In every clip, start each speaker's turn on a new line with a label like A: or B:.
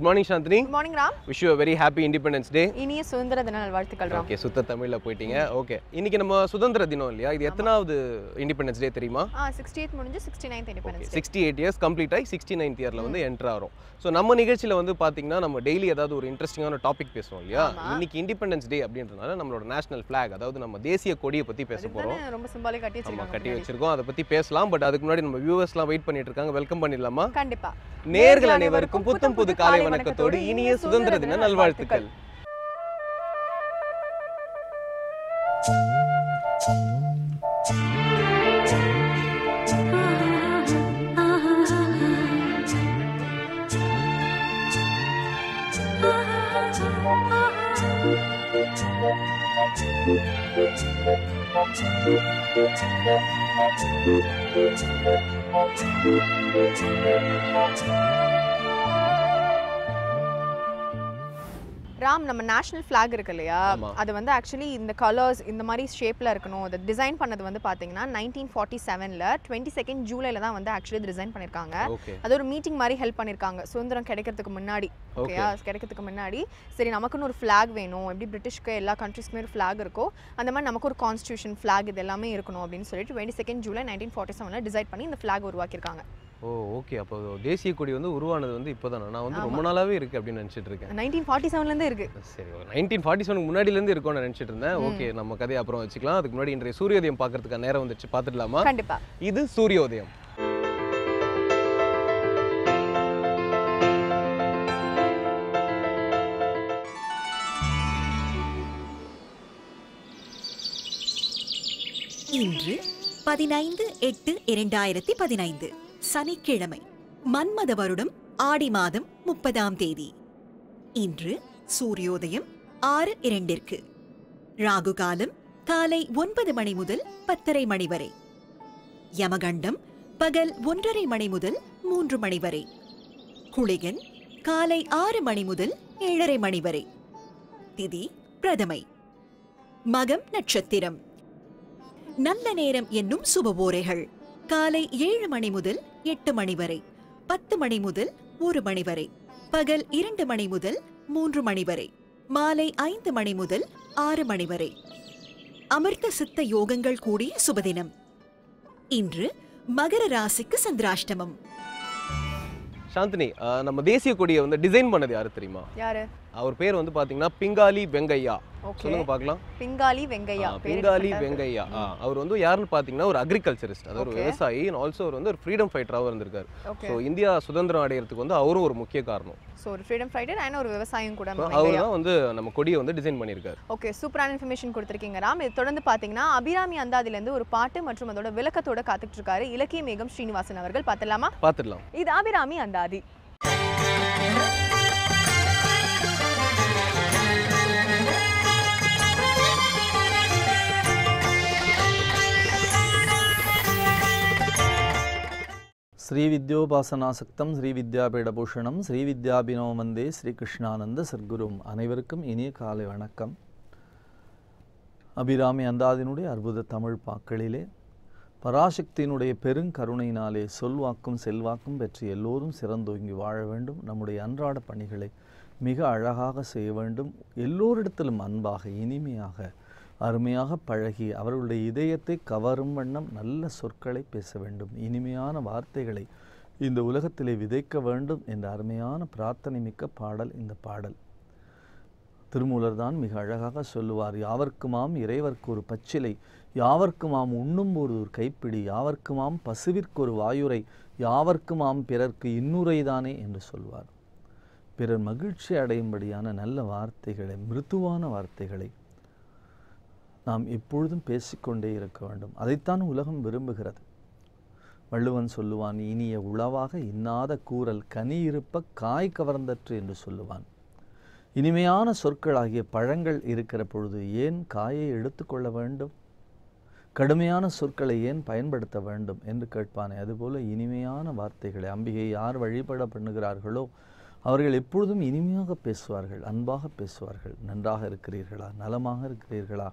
A: Good morning, Shantini.
B: Good morning, Ram.
A: Wish you a very happy Independence Day.
B: இனிய சுதந்திர தின நல்வாழ்த்துக்கள் Ram.
A: Okay, சுத்த தமிழ்ல போயிட்டீங்க. ஓகே. இன்னைக்கு நம்ம சுதந்திர தினம் இல்லையா? இது எத்தனாவது இண்டிபெண்டன்ஸ் டே தெரியுமா?
B: 68th முடிஞ்சு 69th independence day.
A: 68 years complete ஆகி 69th இயர்ல வந்து என்டர் ஆறோம். ஸோ நம்ம நிகழ்ச்சியில் வந்து பார்த்தீங்கன்னா நம்ம டெய்லி ஏதாவது ஒரு இன்ட்ரெஸ்டிங்கான டாபிக் பேசுவோம் இல்லையா? இன்னைக்கு இண்டிபெண்டன்ஸ் டே அப்படின்றதுனால நம்மளோட நேஷனல் ஃபிளாக், அதாவது நம்ம தேசிய கொடியை பற்றி பேச போகிறோம்.
B: ரொம்ப சிம்பாலிக்
A: கட்டி வச்சிருக்கோம், அதை பற்றி பேசலாம். பட் அதுக்கு முன்னாடி நம்ம வியூவர்ஸ்லாம் வெயிட் பண்ணிட்டு இருக்காங்க. வெல்கம் பண்ணிடலாமா?
B: கண்டிப்பா.
A: நேயர்கள் அனைவருக்கும் புத்தம் புது காலை வணக்கத்தோடு இனிய சுதந்திர தின நல்வாழ்த்துக்கள்.
B: ராம், நம்ம நேஷனல் ஃபிளாக் இருக்கு இல்லையா, அது வந்து ஆக்சுவலி இந்த கலர்ஸ் இந்த மாதிரி ஷேப்ல இருக்கணும். அதை டிசைன் பண்ணது வந்து பாத்தீங்கன்னா 1947ல 22nd ஜூலைல தான் வந்து ஆக்சுவலி டிசைன் பண்ணிருக்காங்க. அது ஒரு மீட்டிங் மாதிரி ஹெல்ப் பண்ணிருக்காங்க சுதந்திரம் கிடைக்கிறதுக்கு முன்னாடி. ஓகேயா, கிடைக்கிறதுக்கு முன்னாடி சரி நமக்குன்னு ஒரு ஃபிளாக் வேணும், எப்படி பிரிட்டிஷ்க்கு எல்லா கண்ட்ரீஸ்க்குமே ஒரு ஃபிளாக் இருக்கோ அந்த மாதிரி நமக்கு ஒரு கான்ஸ்டியூஷன் ஃபிளாக் இது எல்லாமே இருக்கணும் அப்படின்னு சொல்லிட்டு 22nd ஜூலை 1947ல டிசைட் பண்ணி இந்த ஃபிளாக் உருவாக்கியிருக்காங்க.
A: ஓ ஓகே. அப்போ தேசிய கொடி வந்து உருவானது வந்து இப்போதானே? நான் வந்து ரொம்ப நாளாவே இருக்கு அப்படின்னு நினைச்சிட்டு இருக்கேன்.
B: 1947ல இருக்கு.
A: சரி, 1947 முன்னாடில இருந்து இருக்கும்னு நினைச்சிட்டு இருந்தேன். ஓகே, நம்ம கதையை அப்புறம் வச்சுக்கலாம். அதுக்கு முன்னாடி இன்றைய சூரியோதயம் பார்க்கறதுக்கு நேரம் வந்துச்சு, பார்த்துடலாமா?
B: கண்டிப்பா.
A: இது சூரியோதயம்.
C: இன்று 15/8/2015 சனிக்கிழமை, மன்மத வருடம் ஆடி மாதம் 30ஆம் தேதி. இன்று சூரியோதயம் 6:02, ராகு காலம் காலை 9 மணி முதல் 10:30 மணி வரை, யமகண்டம் பகல் 1:30 மணி முதல் 3 மணி வரை, குளிகன் காலை 6 மணி முதல் 7:30 மணி வரை, திதி பிரதமை, மகம் நட்சத்திரம். நல்ல நேரம் என்னும் சுபவோரைகள் காலை 7 மணி முதல் 8 மணி வரை, 10 மணி முதல் 1 மணி வரை, பகல் 2 மணி முதல் 3 மணி வரை, மாலை 5 மணி முதல் 6 மணி வரை. அமிர்த சித்த யோகங்கள் கூடிய சுபதினம். இன்று மகர ராசிக்கு சந்திராஷ்டமம்.
A: சாந்தினி, நம்ம தேசிய கொடியை வந்து டிசைன் பண்ணது யாரு தெரியுமா?
B: யாரு?
A: அவர் பேர் வந்து பாத்தீங்கன்னா பிங்காலி வெங்கையா. சொல்லுங்க பார்க்கலாம்.
B: பிங்காலி வெங்கையா.
A: பிங்காலி வெங்கையா. அவர் வந்து யாருன்னு பாத்தீங்கன்னா ஒரு அக்ரிகல்ச்சரிஸ்ட், அதாவது ஒரு விவசாயி. ஆல்சோ அவர் வந்து ஒரு ஃப்ரீடம் ஃபைட்டராகவும் இருந்திருக்காரு. ஸோ இந்தியா சுதந்திரம் அடையிறதுக்கு வந்து அவரும் ஒரு முக்கிய காரணம்.
B: ஸோ ஒரு ஃப்ரீடம் ஃபைட்டர் அண்ட் ஒரு விவசாயம் கூட.
A: அவர் தான் வந்து நம்ம கொடியை வந்து டிசைன் பண்ணியிருக்காரு.
B: ஓகே, சூப்பரான இன்ஃபர்மேஷன் கொடுத்துருக்கீங்க ராம். இது தொடர்ந்து பார்த்தீங்கன்னா அபிராமி அந்தாதிலேருந்து ஒரு பாட்டு மற்றும் அதோட விளக்கத்தோட காத்துட்டு இருக்காரு இலக்கிய மேகம் ஸ்ரீனிவாசன் அவர்கள். பார்த்துடலாமா?
A: பார்த்துடலாம்.
B: இது அபிராமி அந்தாதி.
D: ஸ்ரீவித்யோபாசனாசக்தம் ஸ்ரீவித்யாபீடபூஷணம் ஸ்ரீவித்யாபினவ வந்தே ஸ்ரீகிருஷ்ணானந்த சர்க்குரும். அனைவருக்கும் இனிய காலை வணக்கம். அபிராமி அந்தாதினுடைய அற்புத தமிழ் பாக்களிலே பராசக்தியினுடைய பெருங்கருணையினாலே சொல்வாக்கும் செல்வாக்கும் பெற்று எல்லோரும் சிறந்தோங்கி வாழ வேண்டும். நம்முடைய அன்றாட பணிகளை மிக அழகாக செய்ய வேண்டும். எல்லோரிடத்திலும் அன்பாக இனிமையாக அருமையாக பழகி அவர்களுடைய இதயத்தை கவரும் வண்ணம் நல்ல சொற்களை பேச வேண்டும். இனிமையான வார்த்தைகளை இந்த உலகத்திலே விதைக்க வேண்டும் என்ற அருமையான பிரார்த்தனை மிக்க பாடல் இந்த பாடல். திருமூலர் தான் மிக அழகாக சொல்லுவார், யாவர்க்குமாம் இறைவர்க்கு ஒரு பச்சிலை, யாவர்க்குமாம் உண்ணும்போது ஒரு கைப்பிடி, யாவர்க்குமாம் பசுவிற்கு ஒரு வாயுரை, யாவர்க்குமாம் பிறர்க்கு இன்னுரைதானே என்று சொல்வார். பிறர் மகிழ்ச்சி அடையும்படியான நல்ல வார்த்தைகளை, மிருதுவான வார்த்தைகளை நாம் எப்பொழுதும் பேசிக்கொண்டே இருக்க வேண்டும். அதைத்தான் உலகம் விரும்புகிறது. வள்ளுவன் சொல்லுவான், இனிய உளவாக இன்னாத கூறல் கனி இருப்ப காய் கவர்ந்தற்று என்று சொல்லுவான். இனிமையான சொற்களாகிய பழங்கள் இருக்கிற பொழுது ஏன் காயை எடுத்துக்கொள்ள வேண்டும்? கடுமையான சொற்களை ஏன் பயன்படுத்த வேண்டும் என்று கேட்பானே, அதுபோல இனிமையான வார்த்தைகளை அம்பிகை யார் வழிபட பண்ணுகிறார்களோ அவர்கள் எப்பொழுதும் இனிமையாக பேசுவார்கள், அன்பாக பேசுவார்கள். நன்றாக இருக்கிறீர்களா, நலமாக இருக்கிறீர்களா,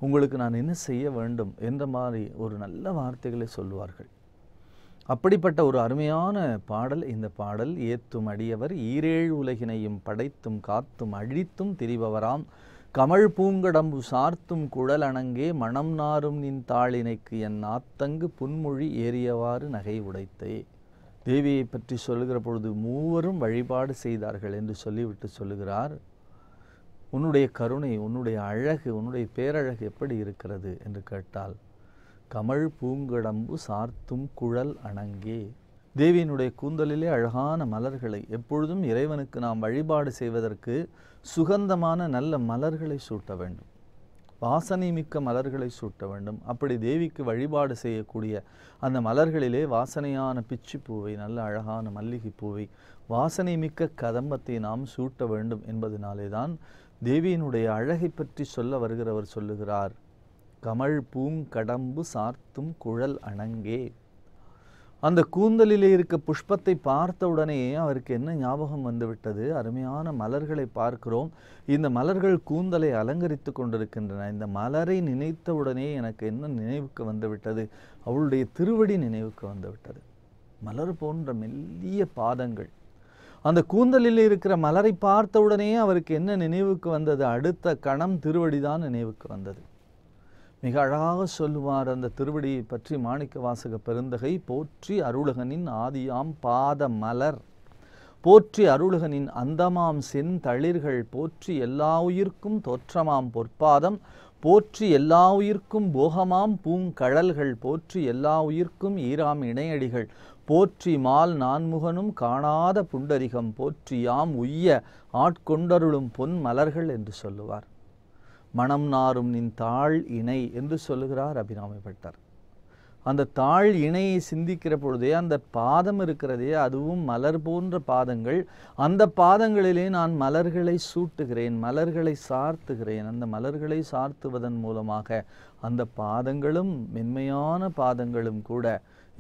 D: உங்களுக்கு நான் என்ன செய்ய வேண்டும் என்ற மாதிரி ஒரு நல்ல வார்த்தைகளை சொல்லுவார்கள். அப்படிப்பட்ட ஒரு அருமையான பாடல் இந்த பாடல். ஏத்தும் அடியவர் ஈரேழு உலகினையும் படைத்தும் காத்தும் அழித்தும் திரிபவராம் கமழ் பூங்கடம்பு சார்த்தும் குழல் அணங்கே மணம் நாரும் நின் தாளினைக்கு என் ஆத்தங்கு புன்மொழி ஏறியவாறு நகை உடைத்தே. தேவியை பற்றி சொல்லுகிற பொழுது மூவரும் வழிபாடு செய்தார்கள் என்று சொல்லிவிட்டு சொல்லுகிறார், உன்னுடைய கருணை, உன்னுடைய அழகு, உன்னுடைய பேரழகு எப்படி இருக்கிறது என்று கேட்டால், கமழ் பூங்கடம்பு சார்த்தும் குழல் அணங்கே. தேவியினுடைய கூந்தலிலே அழகான மலர்களை, எப்பொழுதும் இறைவனுக்கு நாம் வழிபாடு செய்வதற்கு சுகந்தமான நல்ல மலர்களை சூட்ட வேண்டும், வாசனை மிக்க மலர்களை சூட்ட வேண்டும். அப்படி தேவிக்கு வழிபாடு செய்யக்கூடிய அந்த மலர்களிலே வாசனையான பிச்சி பூவை, நல்ல அழகான மல்லிகை பூவை, வாசனை மிக்க கதம்பத்தை நாம் சூட்ட வேண்டும் என்பதனாலே தான் தேவியினுடைய அழகை பற்றி சொல்ல வருகிறவர் சொல்லுகிறார், கமழ் பூங்கடம்பு சார்த்தும் குழல் அணங்கே. அந்த கூந்தலிலே இருக்க புஷ்பத்தை பார்த்தவுடனே அவருக்கு என்ன ஞாபகம் வந்துவிட்டது? அருமையான மலர்களை பார்க்கிறோம், இந்த மலர்கள் கூந்தலை அலங்கரித்து கொண்டிருக்கின்றன. இந்த மலரை நினைத்தவுடனே எனக்கு என்ன நினைவுக்கு வந்துவிட்டது? அவளுடைய திருவடி நினைவுக்கு வந்துவிட்டது. மலர் போன்ற மெல்லிய பாதங்கள். அந்த கூந்தலில் இருக்கிற மலரை பார்த்தவுடனே அவருக்கு என்ன நினைவுக்கு வந்தது? அடுத்த கணம் திருவடிதான் நினைவுக்கு வந்தது. மிக அழகாக சொல்லுவார் அந்த திருவடியை பற்றி மாணிக்க வாசக பெருந்தகை. போற்றி அருளகனின் ஆதியாம் பாத மலர், போற்றி அருளகனின் அந்தமாம் செந்தளிர்கள், போற்றி எல்லா உயிர்க்கும் தோற்றமாம் பொற்பாதம், போற்றி எல்லா உயிர்க்கும் போகமாம் பூங்கழல்கள், போற்றி எல்லா உயிர்க்கும் ஈராம் இணையடிகள், போற்றி மால் நான்முகனும் காணாத புண்டரிகம், போற்றி யாம் உய்ய ஆட்கொண்டருளும் பொன் மலர்கள் என்று சொல்லுவார். மணம் நாரும் நின் தாழ் இணை என்று சொல்லுகிறார் அபிராமி பட்டர். அந்த தாழ் இணையை சிந்திக்கிற பொழுதே அந்த பாதம் இருக்கிறதே, அதுவும் மலர் போன்ற பாதங்கள். அந்த பாதங்களிலே நான் மலர்களை சூட்டுகிறேன், மலர்களை சார்த்துகிறேன். அந்த மலர்களை சார்த்துவதன் மூலமாக அந்த பாதங்களும் மென்மையான பாதங்களும் கூட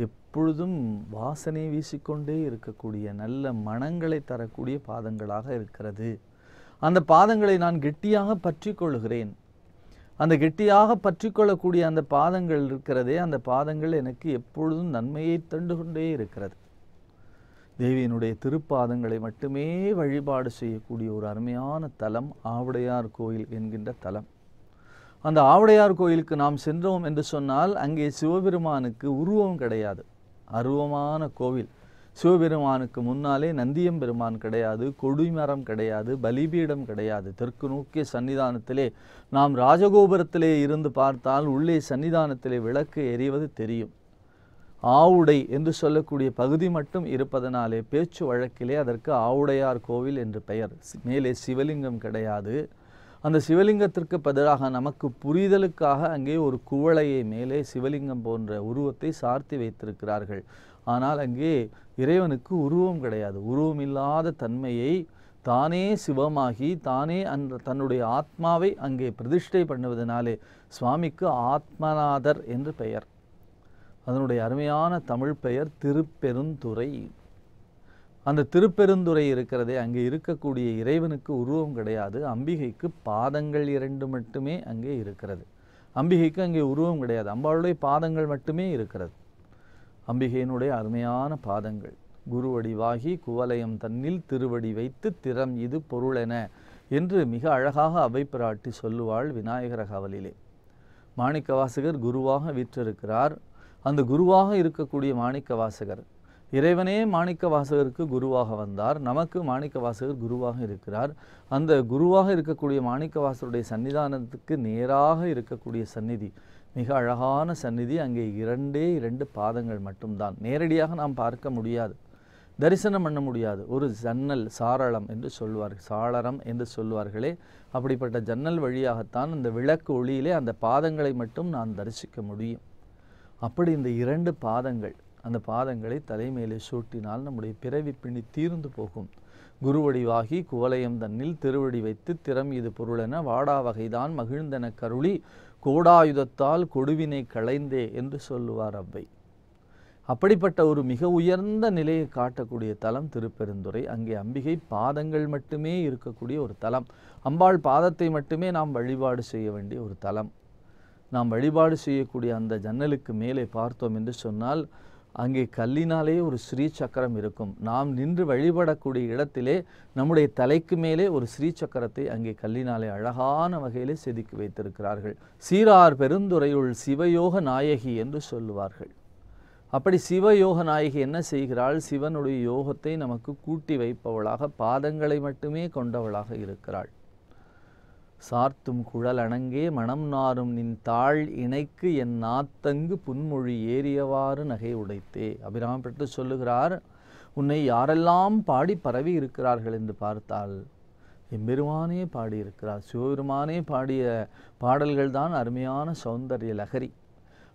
D: எப்பொழுதும் வாசனை வீசிக்கொண்டே இருக்கக்கூடிய நல்ல மணங்களை தரக்கூடிய பாதங்களாக இருக்கிறது. அந்த பாதங்களை நான் கெட்டியாக பற்றி கொள்கிறேன். அந்த கெட்டியாக பற்றி கொள்ளக்கூடிய அந்த பாதங்கள் இருக்கிறதே, அந்த பாதங்கள் எனக்கு எப்பொழுதும் நன்மையை தந்து கொண்டே இருக்கிறது. தேவியினுடைய திருப்பாதங்களை மட்டுமே வழிபாடு செய்யக்கூடிய ஒரு அருமையான தலம் ஆவுடையார் கோயில் என்கின்ற தலம். அந்த ஆவுடையார் கோயிலுக்கு நாம் சென்றோம் என்று சொன்னால் அங்கே சிவபெருமானுக்கு உருவம் கிடையாது, அருவமான கோவில். சிவபெருமானுக்கு முன்னாலே நந்தியம்பெருமான் கிடையாது, கொடிமரம் கிடையாது, பலிபீடம் கிடையாது. தெற்கு நோக்கிய சன்னிதானத்திலே நாம் ராஜகோபுரத்திலே இருந்து பார்த்தால் உள்ளே சன்னிதானத்திலே விளக்கு எரிவது தெரியும். ஆவுடை என்று சொல்லக்கூடிய பகுதி மட்டும் இருப்பதனாலே பேச்சு வழக்கிலே அதற்கு ஆவுடையார் கோவில் என்று பெயர். மேலே சிவலிங்கம் கிடையாது. அந்த சிவலிங்கத்திற்கு பதிலாக நமக்கு புரிதலுக்காக அங்கே ஒரு குவளையை மேலே சிவலிங்கம் போன்ற உருவத்தை சார்த்தி வைத்திருக்கிறார்கள். ஆனால் அங்கே இறைவனுக்கு உருவம் கிடையாது. உருவம் இல்லாத தன்மையை தானே சிவமாகி தானே தன்னுடைய ஆத்மாவை அங்கே பிரதிஷ்டை பண்ணுவதனாலே சுவாமிக்கு ஆத்மநாதர் என்று பெயர். அதனுடைய அருமையான தமிழ் பெயர் திருப்பெருந்துறை. அந்த திருப்பெருந்துறை இருக்கிறதே, அங்கே இருக்கக்கூடிய இறைவனுக்கு உருவம் கிடையாது. அம்பிகைக்கு பாதங்கள் 2 மட்டுமே அங்கே இருக்கிறது. அம்பிகைக்கு அங்கே உருவம் கிடையாது, அம்பாளுடைய பாதங்கள் மட்டுமே இருக்கிறது. அம்பிகையினுடைய அருமையான பாதங்கள். குருவடிவாகி குவலயம் தன்னில் திருவடி வைத்து திறம் இது பொருளென என்று மிக அழகாக அவை பிராட்டி சொல்லுவாள் விநாயகர காவலிலே. மாணிக்க வாசகர் குருவாக வீற்றிருக்கிறார். அந்த குருவாக இருக்கக்கூடிய மாணிக்க வாசகர், இறைவனே மாணிக்க வாசகருக்கு குருவாக வந்தார், நமக்கு மாணிக்க வாசகர் குருவாக இருக்கிறார். அந்த குருவாக இருக்கக்கூடிய மாணிக்க வாசகருடைய சன்னிதானத்துக்கு நேராக இருக்கக்கூடிய சந்நிதி மிக அழகான சந்நிதி. அங்கே 2 பாதங்கள் மட்டும்தான். நேரடியாக நாம் பார்க்க முடியாது, தரிசனம் பண்ண முடியாது. ஒரு ஜன்னல், சாரளம் என்று சொல்வார்கள், சாளரம் என்று சொல்வார்களே, அப்படிப்பட்ட ஜன்னல் வழியாகத்தான் அந்த விளக்கு ஒளியிலே அந்த பாதங்களை மட்டும் நான் தரிசிக்க முடியும். அப்படி இந்த 2 பாதங்கள், அந்த பாதங்களை தலைமையிலே சூட்டினால் நம்முடைய பிறவி பிணி தீர்ந்து போகும். குருவடிவாகி குவலயம் தன்னில் திருவடி வைத்து திறம் இது பொருளென வாடா வகைதான் மகிழ்ந்தன கருளி கோடாயுதத்தால் கொடுவினை களைந்தே என்று சொல்லுவார் அவ்வை. அப்படிப்பட்ட ஒரு மிக உயர்ந்த நிலையை காட்டக்கூடிய தலம் திருப்பெருந்துறை. அங்கே அம்பிகை பாதங்கள் மட்டுமே இருக்கக்கூடிய ஒரு தலம். அம்பாள் பாதத்தை மட்டுமே நாம் வழிபாடு செய்ய வேண்டிய ஒரு தலம். நாம் வழிபாடு செய்யக்கூடிய அந்த ஜன்னலுக்கு மேலே பார்த்தோம் என்று சொன்னால் அங்கே கல்லினாலே ஒரு ஸ்ரீ சக்கரம் இருக்கும். நாம் நின்று வழிபடக்கூடிய இடத்திலே நம்முடைய தலைக்கு மேலே ஒரு ஸ்ரீ சக்கரத்தை அங்கே கல்லினாலே அழகான வகையிலே செதுக்கி வைத்திருக்கிறார்கள். சீரார் பெருந்துறையுள் சிவயோக நாயகி என்று சொல்லுவார்கள். அப்படி சிவயோக நாயகி என்ன செய்கிறாள்? சிவனுடைய யோகத்தை நமக்கு கூட்டி வைப்பவளாக, பாதங்களை மட்டுமே கொண்டவளாக இருக்கிறாள். சார்த்தும் குழல் அணங்கே மனம் நாரும் நின் தாழ் இணைக்கு என் நாத்தங்கு புன்மொழி ஏறியவாறு நகை உடைத்தே. அபிராம பெற்று சொல்லுகிறார், உன்னை யாரெல்லாம் பாடி பரவி இருக்கிறார்கள் என்று பார்த்தால் எம்பெருமானே பாடியிருக்கிறார். சிவபெருமானே பாடிய பாடல்கள் தான் அருமையான சௌந்தர்ய லகரி.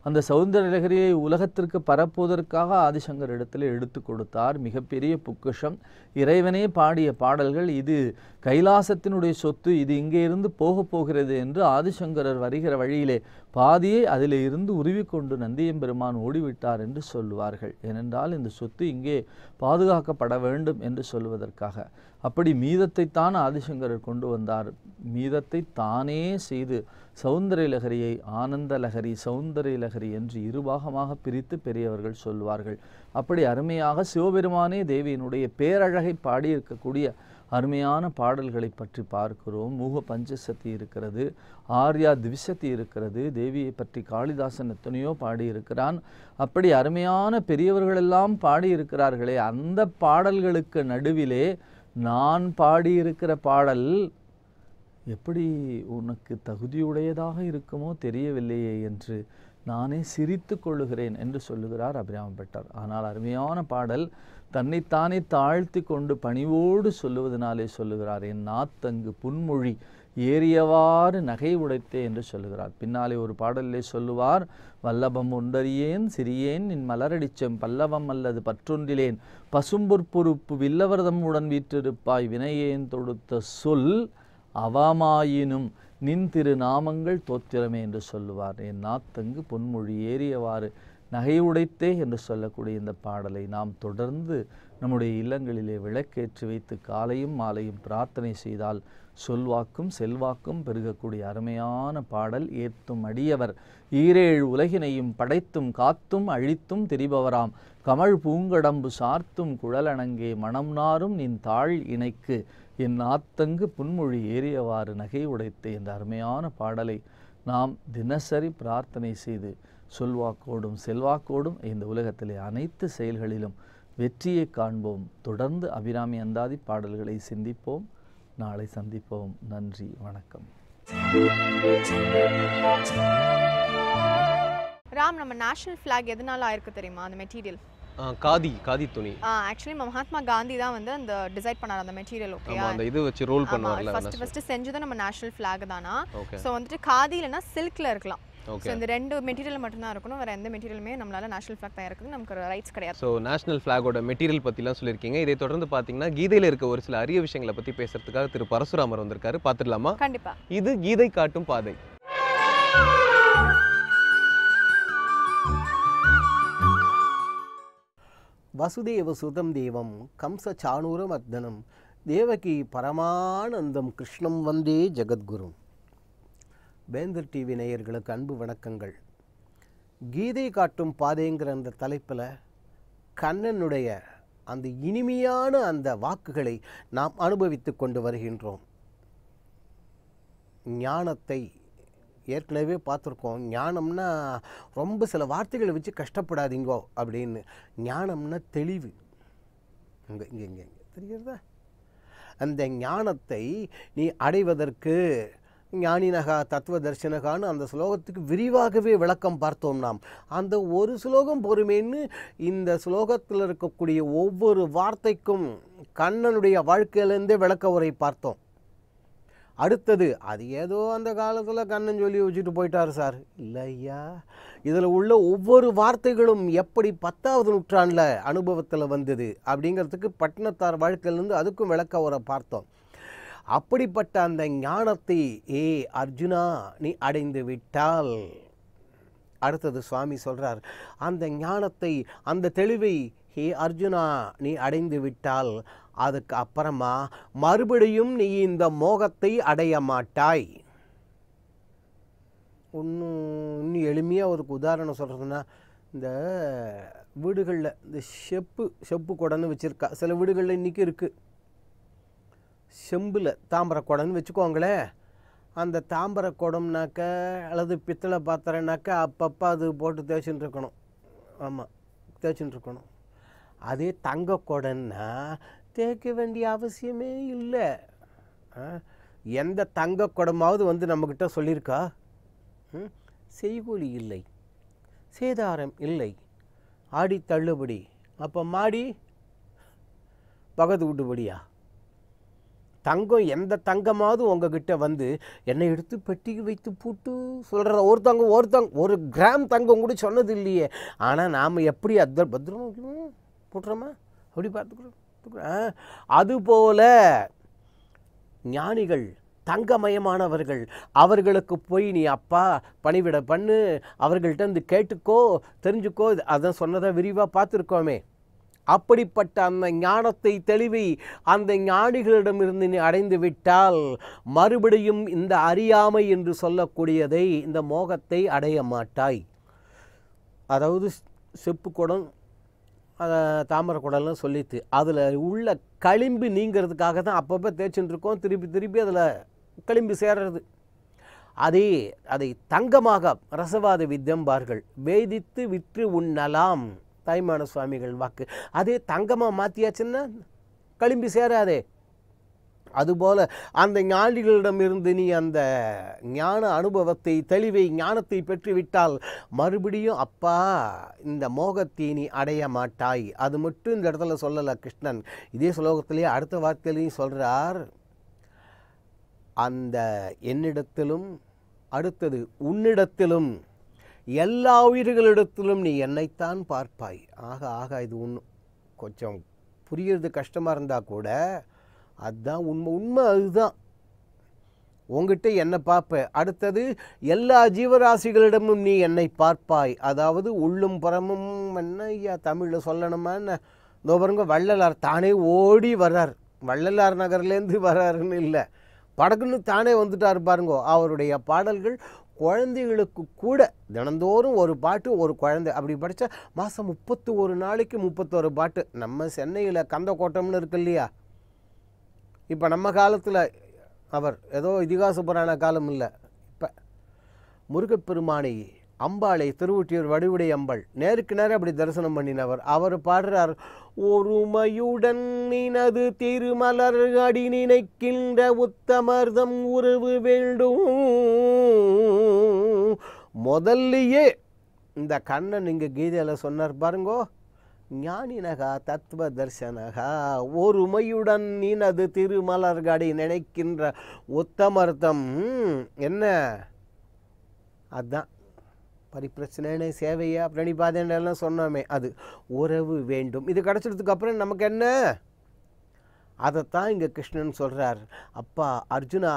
D: அந்த சௌந்தர்ய லகரியை உலகத்திற்கு பரப்புவதற்காக ஆதிசங்கர் இடத்துல எடுத்து கொடுத்தார். மிகப்பெரிய பொக்கிஷம். இறைவனே பாடிய பாடல்கள். இது கைலாசத்தினுடைய சொத்து, இது இங்கே இருந்து போகிறது என்று ஆதிசங்கரர் வருகிற வழியிலே பாதியை அதில் இருந்து உருவிக்கொண்டு நந்தியம்பெருமான் ஓடிவிட்டார் என்று சொல்லுவார்கள். ஏனென்றால் இந்த சொத்து இங்கே பாதுகாக்கப்பட வேண்டும் என்று சொல்வதற்காக. அப்படி மீதத்தைத்தான் ஆதிசங்கரர் கொண்டு வந்தார். மீதத்தை தானே செய்து சௌந்தரிய லகரியை ஆனந்த லகரி, சௌந்தரிய லகரி என்று இருபாகமாக பிரித்து பெரியவர்கள் சொல்வார்கள். அப்படி அருமையாக சிவபெருமானே தேவியினுடைய பேரழகை பாடியிருக்கக்கூடிய அருமையான பாடல்களை பற்றி பார்க்கிறோம். மூக பஞ்சசதி இருக்கிறது, ஆர்யா திவிசதி இருக்கிறது. தேவியை பற்றி காளிதாசன் எத்தனையோ பாடியிருக்கிறான். அப்படி அருமையான பெரியவர்களெல்லாம் பாடியிருக்கிறார்களே, அந்த பாடல்களுக்கு நடுவிலே நான் பாடியிருக்கிற பாடல் எப்படி உனக்கு தகுதியுடையதாக இருக்குமோ தெரியவில்லையே என்று நானே சிரித்து கொள்ளுகிறேன் என்று சொல்லுகிறார் அபிராம பட்டர். ஆனால் அருமையான பாடல் தன்னைத்தானே தாழ்த்தி கொண்டு பணிவோடு சொல்லுவதனாலே சொல்லுகிறார், என் நாத்தங்கு புன்மொழி ஏறியவாறு நகை உடைத்தே என்று சொல்லுகிறார். பின்னாலே ஒரு பாடலிலே சொல்லுவார், வல்லபம் ஒன்றறியேன் சிறியேன் நின் மலரடிச்சம் பல்லவம் அல்லது பற்றொன்றிலேன் பசும்பொற்பொறுப்பு வில்லவர்தம் உடன் வீற்றிருப்பாய் வினையேன் தொடுத்த சொல் அவமாயினும் நின் திரு நாமங்கள் தோத்திரமே என்று சொல்லுவார். என் நாத்தங்கு பொன்மொழி ஏறியவாறு நகையுடைத்தே என்று சொல்லக்கூடிய இந்த பாடலை நாம் தொடர்ந்து நம்முடைய இல்லங்களிலே விளக்கேற்றி வைத்து காலையும் மாலையும் பிரார்த்தனை செய்தால் சொல்வாக்கும் செல்வாக்கும் பெருகக்கூடிய அருமையான பாடல். ஏத்தும் அடியவர் ஈரேழு உலகினையும் படைத்தும் காத்தும் அழித்தும் திரிபவராம் கமழ் பூங்கடம்பு சார்த்தும் குழலணங்கே மனம் நாரும் நின் தாழ் இணைக்கு என் நாத்தங்கு புன்மொழி ஏறியவாறு நகை உடைத்தே என்ற அருமையான பாடலை நாம் தினசரி பிரார்த்தனை செய்து சொல்வாக்கோடும் செல்வாக்கோடும் இந்த உலகத்திலே அனைத்து செயல்களிலும் வெற்றியை காண்போம். தொடர்ந்து அபிராமி அந்தாதி பாடல்களை சிந்திப்போம். நாளை சந்திப்போம். நன்றி, வணக்கம்.
B: ராம், நம்ம நேஷனல் ஃபிளாக் எதனால ஆயிருக்கு தெரியுமா? அந்த மெட்டீரியல்
A: காதி துணி.
B: ஆக்சுவலி மகாத்மா காந்தி தான் வந்து அந்த டிசைட் பண்ணார் அந்த மெட்டீரியல். ஓகே,
A: அந்த இது வச்சு ரோல் பண்ணுவார்ல.
B: ஃபர்ஸ்ட் செஞ்சது நம்ம நேஷனல் ஃபிளாக் தானா. சோ வந்துட்டு காதிலனா சில்க்ல இருக்கலாம். சோ இந்த ரெண்டு மெட்டீரியல் மட்டும் தான் இருக்கணும். வேற எந்த மெட்டீரியலுமே நம்மளால நேஷனல் ஃபிளாக் தயாரிக்கிறது நமக்கு ரைட்ஸ் கிடையாது.
A: சோ நேஷனல் ஃபிளாகோட மெட்டீரியல் பத்திலாம் சொல்லிருக்கீங்க. இதை தொடர்ந்து பாத்தீங்கன்னா கீதையில இருக்க ஒரு சில அரிய விஷயங்களை பத்தி பேசுறதுக்காக திரு பரசுராமர் வந்திருக்காரு. பாத்துடலாமா?
B: கண்டிப்பா.
A: இது கீதை காட்டும் பாதை.
E: வசுதேவ சுதம் தேவம் கம்ச சாணூர மர்தனம் தேவகி பரமானந்தம் கிருஷ்ணம் வந்தே ஜெகத்குரு. வேந்தர் டிவி நேயர்களுக்கு அன்பு வணக்கங்கள். கீதை காட்டும் பாதைங்கிற அந்த தலைப்பில் கண்ணனுடைய அந்த இனிமையான அந்த வாக்குகளை நாம் அனுபவித்து கொண்டு வருகின்றோம். ஞானத்தை ஏற்கனவே பார்த்துருக்கோம். ஞானம்னா ரொம்ப சில வார்த்தைகளை வச்சு கஷ்டப்படாதீங்கோ அப்படின்னு. ஞானம்னா தெளிவு. இங்கே இங்கே இங்கே தெரிகிறதா? அந்த ஞானத்தை நீ அடைவதற்கு ஞானினகா தத்துவ தர்சனகான்னு அந்த ஸ்லோகத்துக்கு விரிவாகவே விளக்கம் பார்த்தோம். நாம் அந்த ஒரு ஸ்லோகம் பொறுமேன்னு இந்த ஸ்லோகத்தில் இருக்கக்கூடிய ஒவ்வொரு வார்த்தைக்கும் கண்ணனுடைய வாழ்க்கையிலேருந்தே விளக்க உரை பார்த்தோம். அடுத்தது அது ஏதோ அந்த காலத்தில் கண்ணன் சொல்லி வச்சுட்டு போயிட்டார் சார். இல்லை ஐயா, இதில் உள்ள ஒவ்வொரு வார்த்தைகளும் எப்படி 10வது நூற்றாண்டில் அனுபவத்தில் வந்தது அப்படிங்கிறதுக்கு பட்டினத்தார் வாழ்க்கையிலேருந்து அதுக்கும் விளக்க உரை பார்த்தோம். அப்படிப்பட்ட அந்த ஞானத்தை ஏ அர்ஜுனா நீ அடைந்து விட்டால், அடுத்தது சுவாமி சொல்கிறார், அந்த ஞானத்தை அந்த தெளிவை ஹே அர்ஜுனா நீ அடைந்து விட்டால் அதுக்கு அப்புறமா மறுபடியும் நீ இந்த மோகத்தை அடைய மாட்டாய். இன்னும் எளிமையாக ஒரு உதாரணம் சொல்கிறதுன்னா, இந்த வீடுகளில் இந்த செப்பு குடன்னு வச்சுருக்கா. சில வீடுகளில் இன்றைக்கி இருக்குது. செம்பில் தாம்பரை குடம்னு வச்சுக்கோங்களேன். அந்த தாம்பரை குடம்னாக்க அல்லது பித்தளை பாத்திரம்னாக்க அப்பப்போ அது போட்டு தேய்ச்சின்னு இருக்கணும். ஆமாம், தேய்ச்சின்னு இருக்கணும். அதே தங்க குடன்னா தேய்க்க வேண்டிய அவசியமே இல்லை. எந்த தங்க குடமாவது வந்து நம்மக்கிட்ட சொல்லியிருக்கா? செய்கூலி இல்லை, சேதாரம் இல்லை, ஆடி தள்ளுபடி. அப்போ மாடி பகது விட்டுபடியா? தங்கம் எந்த தங்கமாவது உங்ககிட்ட வந்து என்னை எடுத்து பெட்டிக்கு வைத்து போட்டு சொல்கிற ஒருத்தங்க 1 கிராம் தங்கம் கூட சொன்னது இல்லையே. ஆனால் நாம் எப்படி பத்திரமா போட்டுறோமா? அப்படி பார்த்துக்கிறோம். அதுபோல ஞானிகள் தங்கமயமானவர்கள். அவர்களுக்கு போய் நீ அப்பா பணிவிட பண்ணு, அவர்கள்ட்ட இருந்து கேட்டுக்கோ, தெரிஞ்சுக்கோ. அதான் சொன்னதை விரிவாக பார்த்துருக்கோமே. அப்படிப்பட்ட அந்த ஞானத்தை தெளிவை அந்த ஞானிகளிடமிருந்து நீ அடைந்து விட்டால் மறுபடியும் இந்த அறியாமை என்று சொல்லக்கூடியதை, இந்த மோகத்தை அடைய மாட்டாய். அதாவது செப்பு குடம், தாமரை குடம்லாம் சொல்லித்து அதில் உள்ள களிம்பு நீங்கிறதுக்காக தான் அப்பப்போ தேய்ச்சின்னு இருக்கோம். திருப்பி அதில் களிம்பு சேர்றது. அதை தங்கமாக ரசவாத வித்தம்பார்கள். வேதித்து விற்று உண்ணலாம், தாய்மான சுவாமிகள் வாக்கு. அதே தங்கமாக மாற்றியாச்சுன்னா களிம்பு சேராதே. அதுபோல் அந்த ஞானிகளிடமிருந்து நீ அந்த ஞான அனுபவத்தை, தெளிவை, ஞானத்தை பெற்றுவிட்டால் மறுபடியும் அப்பா இந்த மோகத்தை நீ அடைய மாட்டாய். அது மட்டும் இந்த இடத்துல சொல்லலை கிருஷ்ணன். இதே ஸ்லோகத்திலேயே அடுத்த வார்த்தையிலையும் சொல்கிறார். அந்த என்னிடத்திலும் அடுத்தது உன்னிடத்திலும் எல்லா உயிர்களிடத்திலும் நீ என்னைத்தான் பார்ப்பாய். ஆக இது கொஞ்சம் புரியுறது கஷ்டமாக இருந்தால் கூட அதுதான் உண்மை. அதுதான் உங்ககிட்ட என்னை பார்ப்ப. அடுத்தது எல்லா ஜீவராசிகளிடமும் நீ என்னை பார்ப்பாய். அதாவது உள்ளும் புறமும். என்ன ஐயா தமிழில் சொல்லணுமா என்ன? இதோ பாருங்க, வள்ளலார் தானே ஓடி வர்றார். வள்ளலார் நகர்லேருந்து வர்றாருன்னு இல்லை, படகுன்னு தானே வந்துட்டார் பாருங்கோ. அவருடைய பாடல்கள் குழந்தைகளுக்கு கூட தினந்தோறும் ஒரு பாட்டு, ஒரு குழந்தை அப்படி படித்தா மாதம் 31 நாளைக்கு 31 பாட்டு. நம்ம சென்னையில் கந்தக்கோட்டம்னு இருக்கு இல்லையா? இப்போ நம்ம காலத்தில் அவர் ஏதோ இதிகாச புராண காலம் இல்லை. இப்போ முருகப்பெருமானை, அம்பாளை, திருவொற்றியூர் வடிவுடை அம்பாள் நேருக்கு நேரம் அப்படி தரிசனம் பண்ணினவர். அவர் பாடுறார், ஒருமையுடன் நினது திருமலர் அடி நினைக்கின்ற உத்தமர்தம் உறவு வேண்டும். முதல்லையே இந்த கண்ணன் இங்கே கீதையில் சொன்னார் பாருங்கோ, ஞானினகா தத்துவ தர்சனகா ஒருமையுடன் நினது திருமலர்கடி நினைக்கின்ற உத்தமர்த்தம். என்ன அதுதான் பரிப்பிரச்சனை சேவையா பிரணிபாதெல்லாம் சொன்னோமே, அது உறவு வேண்டும். இது கிடச்சதுக்கு அப்புறம் நமக்கு என்ன? அதைத்தான் இங்கே கிருஷ்ணன் சொல்கிறார். அப்பா அர்ஜுனா,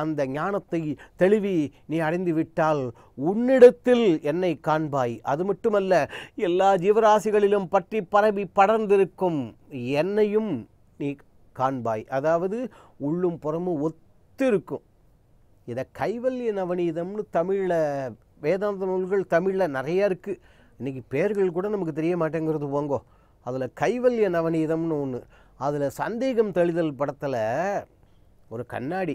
E: அந்த ஞானத்தை தெளிவி நீ அடைந்து விட்டால் உன்னிடத்தில் என்னை காண்பாய். அது மட்டுமல்ல, எல்லா ஜீவராசிகளிலும் பற்றி பரவி படர்ந்திருக்கும் என்னையும் நீ காண்பாய். அதாவது உள்ளும் புறமும் ஒத்திருக்கும். இதை கைவல்ய நவநீதம்னு தமிழில், வேதாந்த நூல்கள் தமிழில் நிறையா இருக்குது. இன்றைக்கி பேர்கள் கூட நமக்கு தெரிய மாட்டேங்கிறது போங்கோ. அதில் கைவல்ய நவநீதம்னு ஒன்று. அதில் சந்தேகம் தெளிதல் படத்தில் ஒரு கண்ணாடி,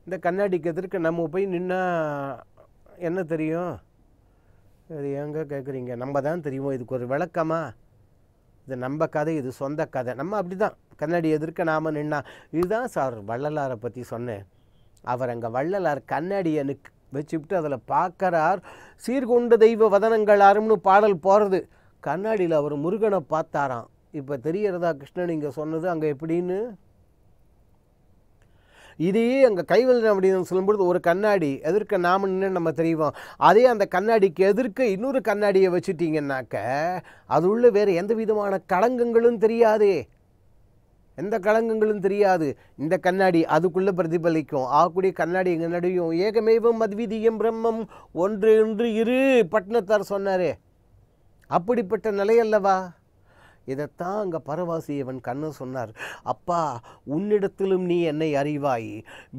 E: இந்த கண்ணாடிக்கு எதிர்க்க நம்ம போய் நின்னா என்ன தெரியும்? இது எங்கே கேட்குறீங்க? நம்ம தான் தெரியுமோ. இதுக்கு ஒரு விளக்கமா? இது நம்ம கதை, இது சொந்த கதை. நம்ம அப்படி தான் கண்ணாடி எதிர்க்க நாம் நின்னா. இதுதான் சார் வள்ளலாரை பற்றி சொன்னேன். அவர் அங்கே வள்ளலார் கண்ணாடியை வச்சுவிட்டு அதில் பார்க்குறார். சீர்கொண்ட தெய்வ வதனங்களாரும்னு பாடல் போகிறது. கண்ணாடியில் அவர் முருகனை பார்த்தாராம். இப்போ தெரியறதா கிருஷ்ணன் இங்கே சொன்னது அங்கே எப்படின்னு? இதையே அங்கே கைவல்யம் அப்படின்னு சொல்லும்பொழுது ஒரு கண்ணாடி எதிர்க்க நாம் நின்று நம்ம தெரியும். அதே அந்த கண்ணாடிக்கு எதிர்க்க இன்னொரு கண்ணாடியை வச்சுட்டிங்கன்னாக்க அது உள்ள வேறு எந்த விதமான களங்கங்களும் தெரியாதே, எந்த களங்கங்களும் தெரியாது. இந்த கண்ணாடி அதுக்குள்ளே பிரதிபலிக்கும். ஆகக்கூடிய கண்ணாடி எங்கள் நடியும். ஏகமேவம் அத்விதீயம் பிரம்மம் ஒன்று என்று இரு பட்னத்தார் சொன்னாரே, அப்படிப்பட்ட நிலையல்லவா? இதைத்தான் அங்கே பரவாசியவன் கண்ணன் சொன்னார். அப்பா உன்னிடத்திலும் நீ என்னை அறிவாய்,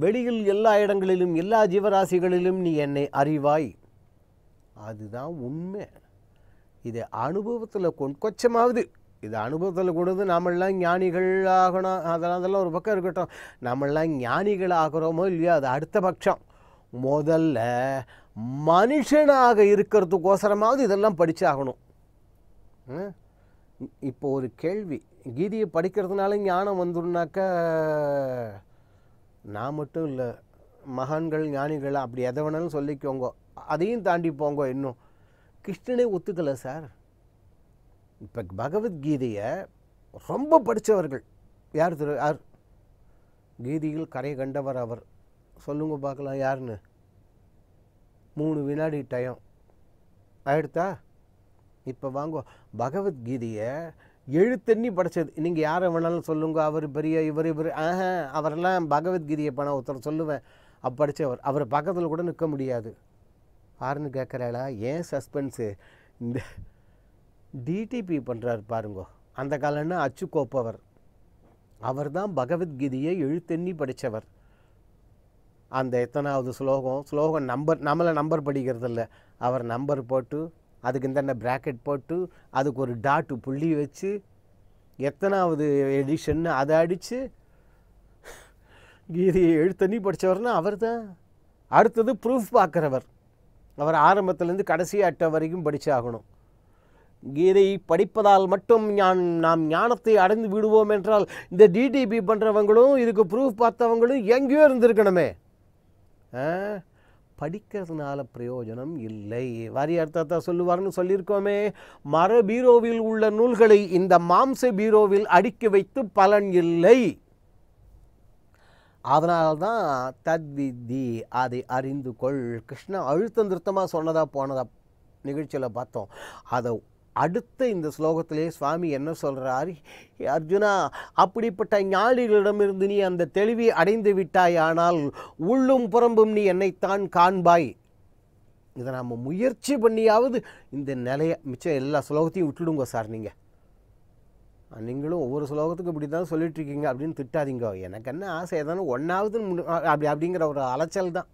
E: வெளியில் எல்லா இடங்களிலும் எல்லா ஜீவராசிகளிலும் நீ என்னை அறிவாய். அதுதான் உண்மை. இதை அனுபவத்தில் கொஞ்சமாவது இது அனுபவத்தில் கொண்டு நாமெல்லாம் ஞானிகள் ஆகணும், அதெல்லாம் ஒரு பக்கம் இருக்கட்டும். நம்மளாம் ஞானிகள் ஆகிறோமோ இல்லையோ அது அடுத்த பட்சம். முதல்ல மனுஷனாக இருக்கிறதுக்கோசரமாவது இதெல்லாம் படித்தாகணும். இப்போ ஒரு கேள்வி, கீதையை படிக்கிறதுனால ஞானம் வந்துடுனாக்கா நான் மட்டும் இல்லை, மகான்கள் ஞானிகள் அப்படி எதை வேணாலும் சொல்லிக்கோங்க, அதையும் தாண்டி போங்க. இன்னும் கிருஷ்ணனே ஒத்துக்கலை சார். இப்போ பகவத்கீதையை ரொம்ப படித்தவர்கள் யார் யார் கீதையில் கரை கண்டவர் அவர் சொல்லுங்க பார்க்கலாம் யாருன்னு. 3 வினாடி டைம் ஆயிடுத்தா? இப்போ வாங்க, பகவத்கீதையை எழுத்தண்ணி படித்தது நீங்கள் யாரை வேணாலும் சொல்லுங்க, அவர் பெரிய இவர் அவரெல்லாம் பகவத்கீதையை பண்ண ஒருத்தர் சொல்லுவேன் படித்தவர், அவர் பக்கத்தில் கூட நிற்க முடியாது. யாருன்னு கேட்குறாளா? ஏன் சஸ்பென்ஸு? இந்த டிடிபி பண்ணுறாரு பாருங்கோ, அந்த காலன்னா அச்சுக்கோப்பவர், அவர் தான் பகவத்கீதையை எழுத்தண்ணி படித்தவர். அந்த எத்தனாவது ஸ்லோகம் நம்மளை நம்பர் படிக்கிறதில்ல, அவர் நம்பர் போட்டு அதுக்கு இந்த ப்ராக்கெட் போட்டு அதுக்கு ஒரு டாட்டு புள்ளி வச்சு எத்தனாவது எடிஷன்னு அதை அடித்து கீதையை எழுத்தண்ணி படித்தவர்னா அவர் தான். அடுத்தது ப்ரூஃப் பார்க்குறவர், அவர் ஆரம்பத்துலேருந்து கடைசி அட்டை வரைக்கும் படித்தாகணும். கீதை படிப்பதால் மட்டும் நாம் ஞானத்தை அடைந்து விடுவோம் என்றால் இந்த டிடிபி பண்ணுறவங்களும் இதுக்கு ப்ரூஃப் பார்த்தவங்களும் எங்கேயோ இருந்திருக்கணுமே. படிக்கிறதுனால பிரயோஜனம் இல்லை. வாரி அர்த்தத்தை சொல்லுவார்னு சொல்லியிருக்கோமே. மர பீரோவில் உள்ள நூல்களை இந்த மாம்ச பீரோவில் அடுக்கி வைத்து பலன் இல்லை. அதனால்தான் தத்வித்தி, அதை அறிந்து கொள். கிருஷ்ணன் அழுத்தம் திருத்தமாக சொன்னதா போனதா நிகழ்ச்சியில் பார்த்தோம். அதை அடுத்த இந்த ஸ்லோகத்திலே சுவாமி என்ன சொல்கிறார்? அர்ஜுனா, அப்படிப்பட்ட ஞானிகளிடமிருந்து நீ அந்த தெளிவை அடைந்து விட்டாய், ஆனால் உள்ளும் புறம்பும் நீ என்னைத்தான் காண்பாய். இதை நம்ம முயற்சி பண்ணியாவது இந்த நிலையை, மிச்சம் எல்லா ஸ்லோகத்தையும் விட்டுடுங்க சார். நீங்களும் ஒவ்வொரு ஸ்லோகத்துக்கு இப்படி தான் சொல்லிட்டுருக்கீங்க அப்படின்னு திட்டாதீங்க. எனக்கு என்ன ஆசை, ஏதானு ஒன்றாவது அப்படிங்கிற ஒரு அலைச்சல் தான்.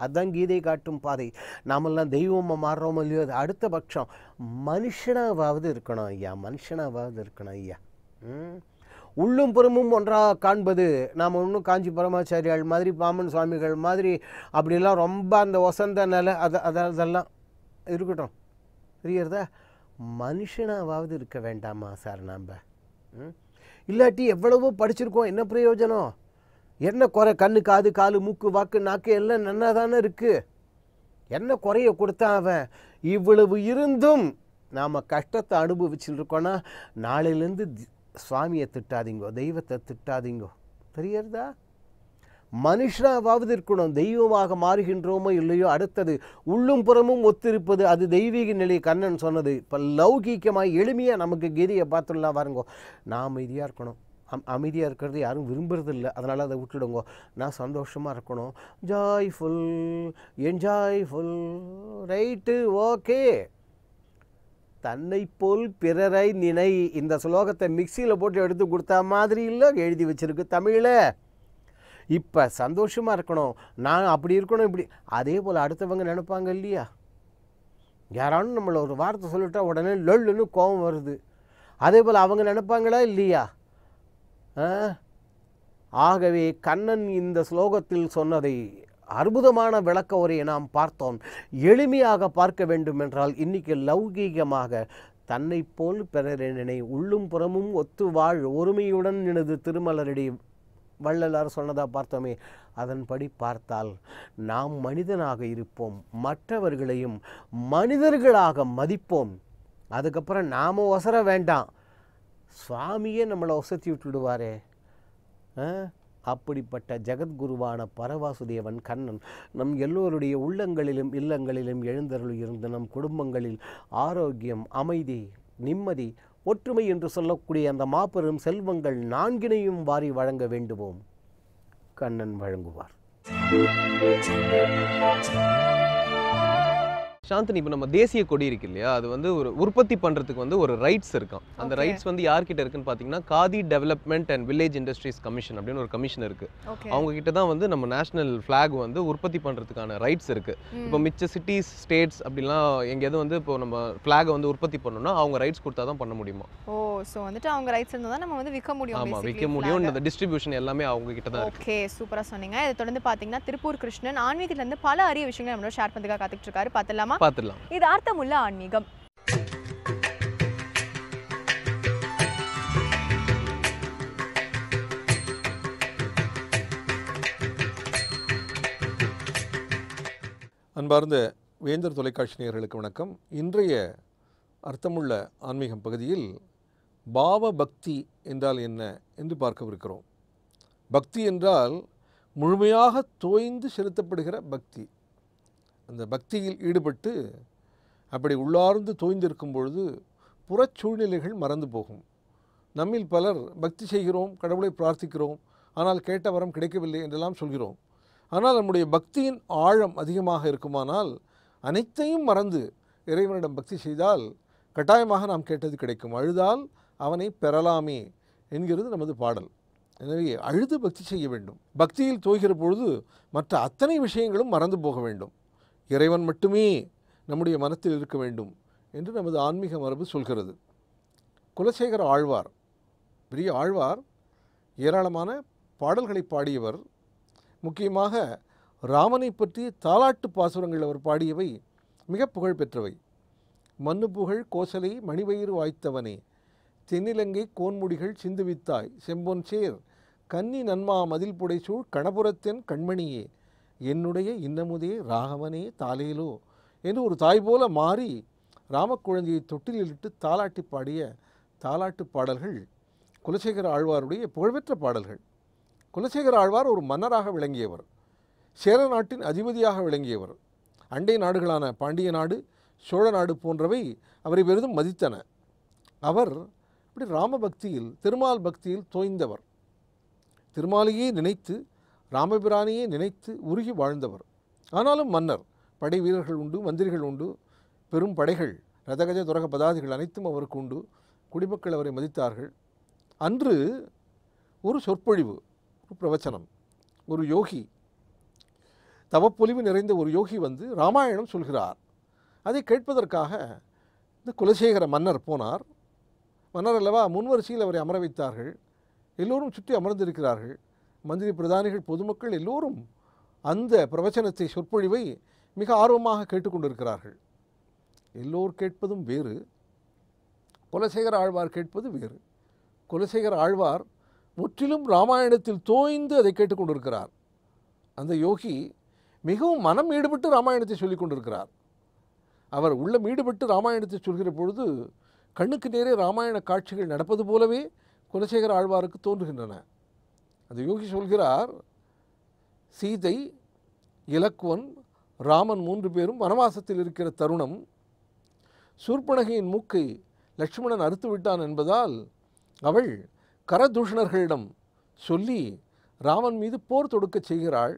E: அதுதான் கீதை காட்டும் பாதை. நாமெல்லாம் தெய்வமாக மாறுறோமோ இல்லையோ அது அடுத்த பட்சம். மனுஷனாவது இருக்கணும் ஐயா, மனுஷனாவது இருக்கணும் ஐயா. உள்ளும் புறமும் ஒன்றாக காண்பது. நாம் ஒன்றும் காஞ்சி பரமாச்சாரியால் மாதிரி பாமன் சுவாமிகள் மாதிரி அப்படிலாம் ரொம்ப அந்த வசந்த நிலை அதெல்லாம் இருக்கட்டும், புரியுறதா? மனுஷனாவது இருக்க வேண்டாமா சார் நாம்? இல்லாட்டி எவ்வளவோ படிச்சிருக்கோம், என்ன பிரயோஜனம்? என்ன குறை? கண்ணு காது காலு மூக்கு வாக்கு நாக்கு எல்லாம் நன்னா தானே இருக்குது. என்ன குறைய கொடுத்தான் அவன்? இவ்வளவு இருந்தும் நாம் கஷ்டத்தை அனுபவிச்சுட்டு இருக்கோன்னா நாளையிலேருந்து சுவாமியை திட்டாதீங்கோ, தெய்வத்தை திட்டாதீங்கோ, தெரியுறதா? மனுஷனாவது இருக்கணும். தெய்வமாக மாறுகின்றோமோ இல்லையோ அடுத்தது உள்ளும் புறமும் ஒத்திருப்பது, அது தெய்வீக நிலை. கண்ணன் சொன்னது. இப்போ லௌகீகமாக எளிமையாக நமக்கு கீதையை பார்த்துடலாம் பாருங்கோ. நான் அமைதியாக இருக்கணும். அமைதியாக இருக்கிறது யாரும் விரும்புறதில்லை, அதனால் அதை விட்டுடுங்க. நான் சந்தோஷமாக இருக்கணும், ஜாய்ஃபுல், என்ஜாய்ஃபுல், ரைட்டு, ஓகே. தன்னை போல் பிறரை நினை. இந்த ஸ்லோகத்தை மிக்சியில் போட்டு எடுத்து கொடுத்தா மாதிரி இல்லை எழுதி வச்சிருக்கு தமிழில். இப்போ சந்தோஷமாக இருக்கணும், நான் அப்படி இருக்கணும் இப்படி. அதே போல் அடுத்தவங்க நினைப்பாங்க இல்லையா? யாராலும் நம்மளை ஒரு வார்த்தை சொல்லிட்டா உடனே லொல்லுன்னு கோபம் வருது. அதே போல் அவங்க நினைப்பாங்களா இல்லையா? ஆகவே கண்ணன் இந்த ஸ்லோகத்தில் சொன்னதை அற்புதமான விளக்க உரையை நாம் பார்த்தோம். எளிமையாக பார்க்க வேண்டும் என்றால் இன்றைக்கி லௌகீகமாக தன்னை போல் பிறரினை உள்ளும் புறமும் ஒத்து வாழ் ஒருமையுடன் எனது திருமலரடி வள்ளலார் சொன்னதாக பார்த்தோமே. அதன்படி பார்த்தால் நாம் மனிதனாக இருப்போம், மற்றவர்களையும் மனிதர்களாக மதிப்போம். அதுக்கப்புறம் நாம் ஒசர வேண்டாம், சுவாமியே நம்மளை ஒசத்தி விட்டுடுவாரே. அப்படிப்பட்ட ஜெகத்குருவான பரவாசுதேவன் கண்ணன் நம் எல்லோருடைய உள்ளங்களிலும் இல்லங்களிலும் எழுந்தருள் இருந்து நம் குடும்பங்களில் ஆரோக்கியம், அமைதி, நிம்மதி, ஒற்றுமை என்று சொல்லக்கூடிய அந்த மாபெரும் செல்வங்கள் 4னையும் வாரி வழங்க வேண்டுவோம். கண்ணன் வழங்குவார்.
A: சாந்தினி, இப்போ நம்ம தேசிய கொடி இருக்கு இல்லையா, அது வந்து ஒரு உற்பத்தி பண்ணுறதுக்கு வந்து ஒரு ரைட்ஸ் இருக்கான். அந்த ரைட்ஸ் வந்து யார்கிட்ட இருக்குன்னு பார்த்தீங்கன்னா khadi development and village industries commission அப்படின்னு ஒரு கமிஷன் இருக்குது. அவங்க கிட்ட தான் வந்து நம்ம நேஷனல் ஃப்ளாக் வந்து உற்பத்தி பண்ணுறதுக்கான ரைட்ஸ் இருக்குது. இப்போ மிச்ச சிட்டிஸ் ஸ்டேட்ஸ் அப்படிலாம் எங்கேயாவது வந்து இப்போ நம்ம ஃப்ளாகை வந்து உற்பத்தி பண்ணணும்னா அவங்க ரைட்ஸ் கொடுத்தா தான் பண்ண முடியுமா?
B: ஓ, ஸோ வந்துட்டு அவங்க ரைட்ஸ் இருந்தால் தான் நம்ம வந்து விற்க முடியும்.
A: ஆமாம், விற்க முடியும். இந்த டிஸ்ட்ரிபியூஷன் எல்லாமே அவங்க கிட்ட தான் இருக்கு.
B: ஓகே, சூப்பராக சொன்னீங்க. இதை தொடர்ந்து பார்த்தீங்கன்னா திருப்பூர் கிருஷ்ணன் ஆன்மீகத்திலேருந்து பல அரிய விஷயங்களை நம்மளோட ஷேர் பண்ணுறதுக்காக காத்துட்டு இருக்காரு. பார்த்துடலாம்.
A: இது
B: அர்த்தமுள்ள ஆன்மீகம்.
F: அன்பார்ந்த வேந்தர் தொலைக்காட்சி நேயர்களுக்கு வணக்கம். இன்றைய அர்த்தமுள்ள ஆன்மீகம் பகுதியில் பாவ பக்தி என்றால் என்ன என்று பார்க்கவிருக்கிறோம். பக்தி என்றால் முழுமையாக தோய்ந்து செலுத்தப்படுகிற பக்தி. அந்த பக்தியில் ஈடுபட்டு அப்படி உள்ளார்ந்து தோய்ந்திருக்கும் பொழுது புறச் சூழ்நிலைகள் மறந்து போகும். நம்மில் பலர் பக்தி செய்கிறோம், கடவுளை பிரார்த்திக்கிறோம், ஆனால் கேட்ட வரம் கிடைக்கவில்லை என்றெல்லாம் சொல்கிறோம். ஆனால் நம்முடைய பக்தியின் ஆழம் அதிகமாக இருக்குமானால் அனைத்தையும் மறந்து இறைவனிடம் பக்தி செய்தால் கட்டாயமாக நாம் கேட்டது கிடைக்கும். அழுதால் அவனை பெறலாமே என்கிறது நமது பாடல். எனவே அழுது பக்தி செய்ய வேண்டும். பக்தியில் தோய்கிற பொழுது மற்ற அத்தனை விஷயங்களும் மறந்து போக வேண்டும். இறைவன் மட்டுமே நம்முடைய மனத்தில் இருக்க வேண்டும் என்று நமது ஆன்மீக மரபு சொல்கிறது. குலசேகர ஆழ்வார் பெரிய ஆழ்வார், ஏராளமான பாடல்களை பாடியவர். முக்கியமாக ராமனை பற்றி தாலாட்டு பாசுரங்கள் அவர் பாடியவை மிக புகழ் பெற்றவை. மண்ணு புகழ் கோசலை மணிவயிறு வாய்த்தவனே, தென்னிலங்கை கோன்முடிகள் சிந்துவித்தாய், செம்பொன் சேர் கன்னி நன்மா மதில் புடைசூழ் கணபுரத்தென் கண்மணியே, என்னுடைய இன்னமுதே ராகவனே தாலேலோ என்று ஒரு தாய் போல மாறி ராமக்குழந்தையை தொட்டிலிட்டு தாலாட்டி பாடிய தாலாட்டு பாடல்கள் குலசேகர ஆழ்வாருடைய புகழ்பெற்ற பாடல்கள். குலசேகர ஆழ்வார் ஒரு மன்னராக விளங்கியவர், சேர நாட்டின் அதிபதியாக விளங்கியவர். அண்டை நாடுகளான பாண்டிய நாடு, சோழ நாடு போன்றவை அவரை பெரிதும் மதித்தன. அவர் இப்படி ராமபக்தியில் திருமால் பக்தியில் தோய்ந்தவர். திருமாலையே நினைத்து ராமபிரானையே நினைத்து உருகி வாழ்ந்தவர். ஆனாலும் மன்னர், படை வீரர்கள் உண்டு, மந்திரிகள் உண்டு, பெரும் படைகள், ரதகஜ துரக பதாதிகள் அனைத்தும் அவருக்கு உண்டு. குடிமக்கள் அவரை மதித்தார்கள். அன்று ஒரு சொற்பொழிவு, ஒரு பிரவச்சனம், ஒரு யோகி, தவப்பொலிவு நிறைந்த ஒரு யோகி வந்து ராமாயணம் சொல்கிறார். அதை கேட்பதற்காக இந்த குலசேகர மன்னர் போனார். மன்னர் அல்லவா, முன்வரிசையில் அவரை அமர வைத்தார்கள். எல்லோரும் சுற்றி அமர்ந்திருக்கிறார்கள். மந்திரி பிரதானிகள், பொதுமக்கள் எல்லோரும் அந்த பிரவச்சனத்தை, சொற்பொழிவை மிக ஆர்வமாக கேட்டுக்கொண்டிருக்கிறார்கள். எல்லோர் கேட்பதும் வேறு, குலசேகர ஆழ்வார் கேட்பது வேறு. குலசேகர ஆழ்வார் முற்றிலும் ராமாயணத்தில் தோய்ந்து அதை கேட்டுக்கொண்டிருக்கிறார். அந்த யோகி மிகவும் மனம் ஈடுபட்டு ராமாயணத்தை சொல்லிக் கொண்டிருக்கிறார். அவர் உள்ளம் ஈடுபட்டு ராமாயணத்தை சொல்கிற பொழுது கண்ணுக்கு நேரே ராமாயண காட்சிகள் நடப்பது போலவே குலசேகர ஆழ்வாருக்கு தோன்றுகின்றன. அந்த யோகி சொல்கிறார், சீதை, இலக்குவன், ராமன் 3 பேரும் வனவாசத்தில் இருக்கிற தருணம், சூர்பனகையின் மூக்கை லட்சுமணன் அறுத்து விட்டான் என்பதால் அவள் கரதூஷணர்களிடம் சொல்லி ராமன் மீது போர் தொடுக்க செய்கிறாள்.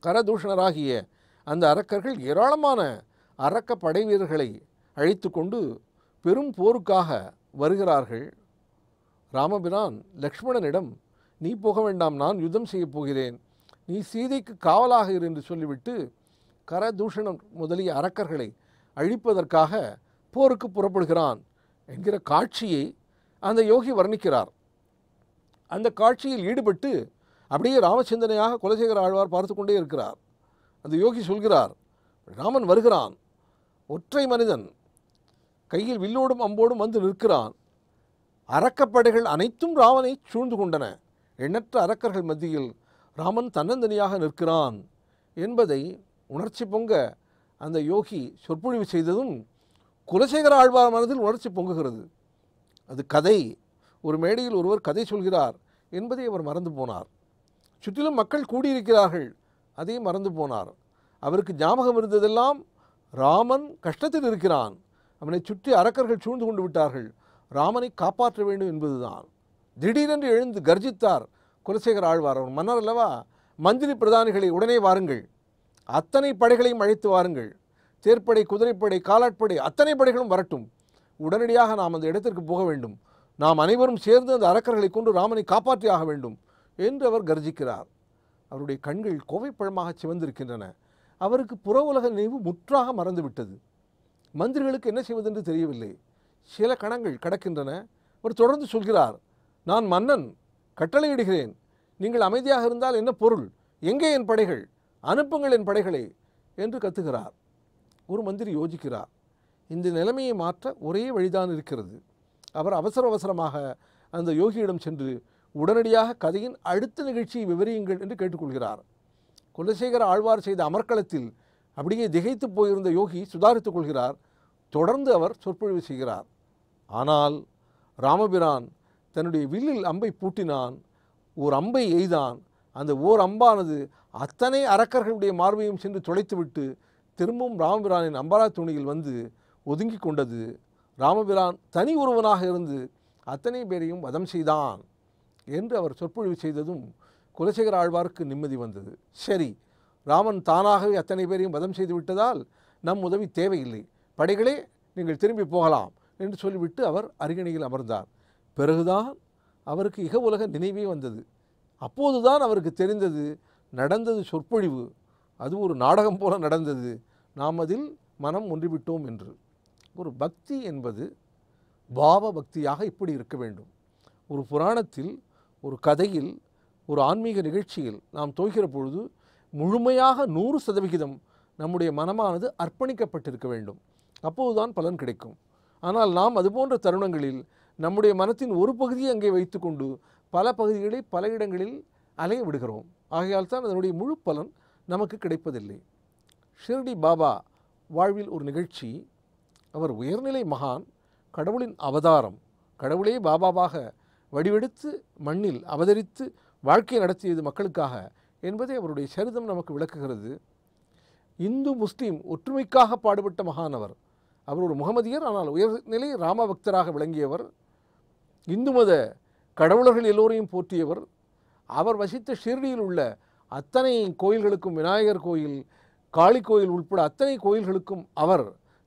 F: கரதூஷணராகிய அந்த அரக்கர்கள் ஏராளமான அரக்க படை வீரர்களை அழைத்து கொண்டு பெரும் போருக்காக வருகிறார்கள். ராமபிரான் லக்ஷ்மணனிடம், நீ போக வேண்டாம், நான் யுத்தம் செய்ய போகிறேன், நீ சீதைக்கு காவலாக இரு என்று சொல்லிவிட்டு கரதூஷணம் முதலிய அரக்கர்களை அழிப்பதற்காக போருக்கு புறப்படுகிறான் என்கிற காட்சியை அந்த யோகி வர்ணிக்கிறார். அந்த காட்சியில் ஈடுபட்டு அப்படியே ராமசிந்தனையாக குலசேகர ஆழ்வார் பார்த்து கொண்டே இருக்கிறார். அந்த யோகி சொல்கிறார், ராமன் வருகிறான், ஒற்றை மனிதன், கையில் வில்லோடும் அம்போடும் வந்து நிற்கிறான். அரக்கப்படைகள் அனைத்தும் ராமனை சூழ்ந்து கொண்டன. எண்ணற்ற அரக்கர்கள் மத்தியில் ராமன் தன்னந்தனியாக நிற்கிறான் என்பதை உணர்ச்சி பொங்க அந்த யோகி சொற்பொழிவு செய்ததும் குலசேகர ஆழ்வார் மனதில் உணர்ச்சி பொங்குகிறது. அது கதை, ஒரு மேடையில் ஒருவர் கதை சொல்கிறார் என்பதை அவர் மறந்து போனார். சுற்றிலும் மக்கள் கூடியிருக்கிறார்கள், அதையும் மறந்து போனார். அவருக்கு ஞாபகம் இருந்ததெல்லாம் ராமன் கஷ்டத்தில் இருக்கிறான், அவனை சுற்றி அரக்கர்கள் சூழ்ந்து கொண்டு விட்டார்கள், ராமனை காப்பாற்ற வேண்டும் என்பதுதான். திடீரென்று எழுந்து கர்ஜித்தார் குலசேகர ஆழ்வார். அவர் மன்னர் அல்லவா, மந்திரி பிரதானிகளை உடனே வாருங்கள், அத்தனை படைகளையும் அழைத்து வாருங்கள், தேர்ப்படை, குதிரைப்படை, காலாட்படை அத்தனை படைகளும் வரட்டும். உடனடியாக நாம் அந்த இடத்திற்கு போக வேண்டும். நாம் அனைவரும் சேர்ந்து அந்த அரக்கர்களை கொண்டு ராமனை காப்பாற்றியாக வேண்டும் என்று அவர் கர்ஜிக்கிறார். அவருடைய கண்கள் கோவைப்பழமாக சிவந்திருக்கின்றன. அவருக்கு புற உலக நினைவு முற்றாக மறந்துவிட்டது. மந்திரிகளுக்கு என்ன செய்வதென்று தெரியவில்லை. சில கணங்கள் கடக்கின்றன. அவர் தொடர்ந்து சொல்கிறார், நான் மன்னன், கட்டளையிடுகிறேன். நீங்கள் அமைதியாக இருந்தால் என்ன பொருள்? எங்கே என் படைகள்? அனுப்புங்கள் என் படைகளை என்று கத்துகிறார். ஒரு மந்திரி யோசிக்கிறார், இந்த நிலைமையை மாற்ற ஒரே வழிதான் இருக்கிறது. அவர் அவசரமாக அந்த யோகியிடம் சென்று உடனடியாக கதையின் அடுத்த நிகழ்ச்சியை விவரியுங்கள் என்று கேட்டுக்கொள்கிறார். குலசேகர ஆழ்வார் செய்த அமர்க்களத்தில் அப்படியே திகைத்து போயிருந்த யோகி சுதாரித்துக் கொள்கிறார். தொடர்ந்து அவர் சொற்பொழிவு செய்கிறார். ஆனால் ராமபிரான் தன்னுடைய வில்லில் அம்பை பூட்டினான். ஓர் அம்பை எய்தான். அந்த ஓர் அம்பானது அத்தனை அரக்கர்களுடைய மார்பையும் சென்று துளைத்துவிட்டு திரும்பவும் ராமபிரானின் அம்பரா துணியில் வந்து ஒதுங்கி கொண்டது. ராமபிரான் தனி ஒருவனாக இருந்து அத்தனை பேரையும் வதம் செய்தான் என்று அவர் சொற்பொழிவு செய்ததும் குலசேகர ஆழ்வாருக்கு நிம்மதி வந்தது. சரி, ராமன் தானாகவே அத்தனை பேரையும் வதம் செய்து விட்டதால் நம் உதவி தேவையில்லை, படைகளே நீங்கள் திரும்பி போகலாம் என்று சொல்லிவிட்டு அவர் அரியணையில் அமர்ந்தார். பிறகுதான் அவருக்கு இக உலக நினைவே வந்தது. அப்போதுதான் அவருக்கு தெரிந்தது, நடந்தது சொற்பொழிவு, அது ஒரு நாடகம் போல நடந்தது, நாம் அதில் மனம் ஒன்றிவிட்டோம் என்று. ஒரு பக்தி என்பது பாவ பக்தியாக இப்படி இருக்க வேண்டும். ஒரு புராணத்தில், ஒரு கதையில், ஒரு ஆன்மீக நிகழ்ச்சியில் நாம் தோய்கிற பொழுது முழுமையாக 100% நம்முடைய மனமானது அர்ப்பணிக்கப்பட்டிருக்க வேண்டும். அப்போதுதான் பலன் கிடைக்கும். ஆனால் நாம் அதுபோன்ற தருணங்களில் நம்முடைய மனத்தின் ஒரு பகுதியை அங்கே வைத்துக்கொண்டு பல பகுதிகளை பல இடங்களில் அலைய விடுகிறோம். ஆகையால் தான் அதனுடைய முழு பலன் நமக்கு கிடைப்பதில்லை. ஷிர்டி பாபா வாழ்வில் ஒரு நிகழ்ச்சி. அவர் உயர்நிலை மகான், கடவுளின் அவதாரம், கடவுளே பாபாவாக வடிவெடுத்து மண்ணில் அவதரித்து வாழ்க்கை நடத்தியது மக்களுக்காக என்பதை அவருடைய சரிதம் நமக்கு விளக்குகிறது. இந்து முஸ்லீம் ஒற்றுமைக்காக பாடுபட்ட மகான் அவர். அவர் ஒரு முகமதியர், ஆனால் உயர்நிலை ராம பக்தராக விளங்கியவர். இந்து மத கடவுளர்கள் எல்லோரையும் போற்றியவர். அவர் வசித்த ஷிர்டியில் உள்ள அத்தனை கோயில்களுக்கும், விநாயகர் கோயில், காளி கோயில் உட்பட அத்தனை கோயில்களுக்கும் அவர்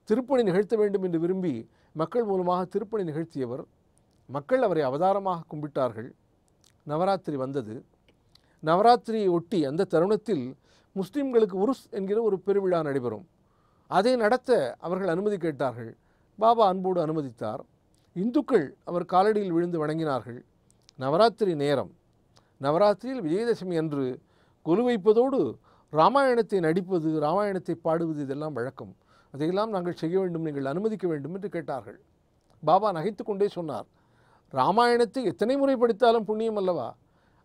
F: திருப்பணி நிகழ்த்த வேண்டும் என்று விரும்பி மக்கள் மூலமாக திருப்பணி நிகழ்த்தியவர். மக்கள் அவரை அவதாரமாக கும்பிட்டார்கள். நவராத்திரி வந்தது. நவராத்திரியை ஒட்டி அந்த தருணத்தில் முஸ்லீம்களுக்கு உருஸ் என்கிற ஒரு பெருவிழா நடைபெறும். அதை நடத்த அவர்கள் அனுமதி கேட்டார்கள். பாபா அன்போடு அனுமதித்தார். இந்துக்கள் அவர் காலடியில் விழுந்து வணங்கினார்கள். நவராத்திரி நேரம். நவராத்திரியில் விஜயதசமி அன்று கொலு வைப்பதோடு ராமாயணத்தை நடிப்பது, ராமாயணத்தை பாடுவது இதெல்லாம் வழக்கம். அதையெல்லாம் நாங்கள் செய்ய வேண்டும், நீங்கள் அனுமதிக்க வேண்டும் என்று கேட்டார்கள். பாபா நகைத்து கொண்டே சொன்னார், ராமாயணத்தை எத்தனை முறை படித்தாலும் புண்ணியம் அல்லவா?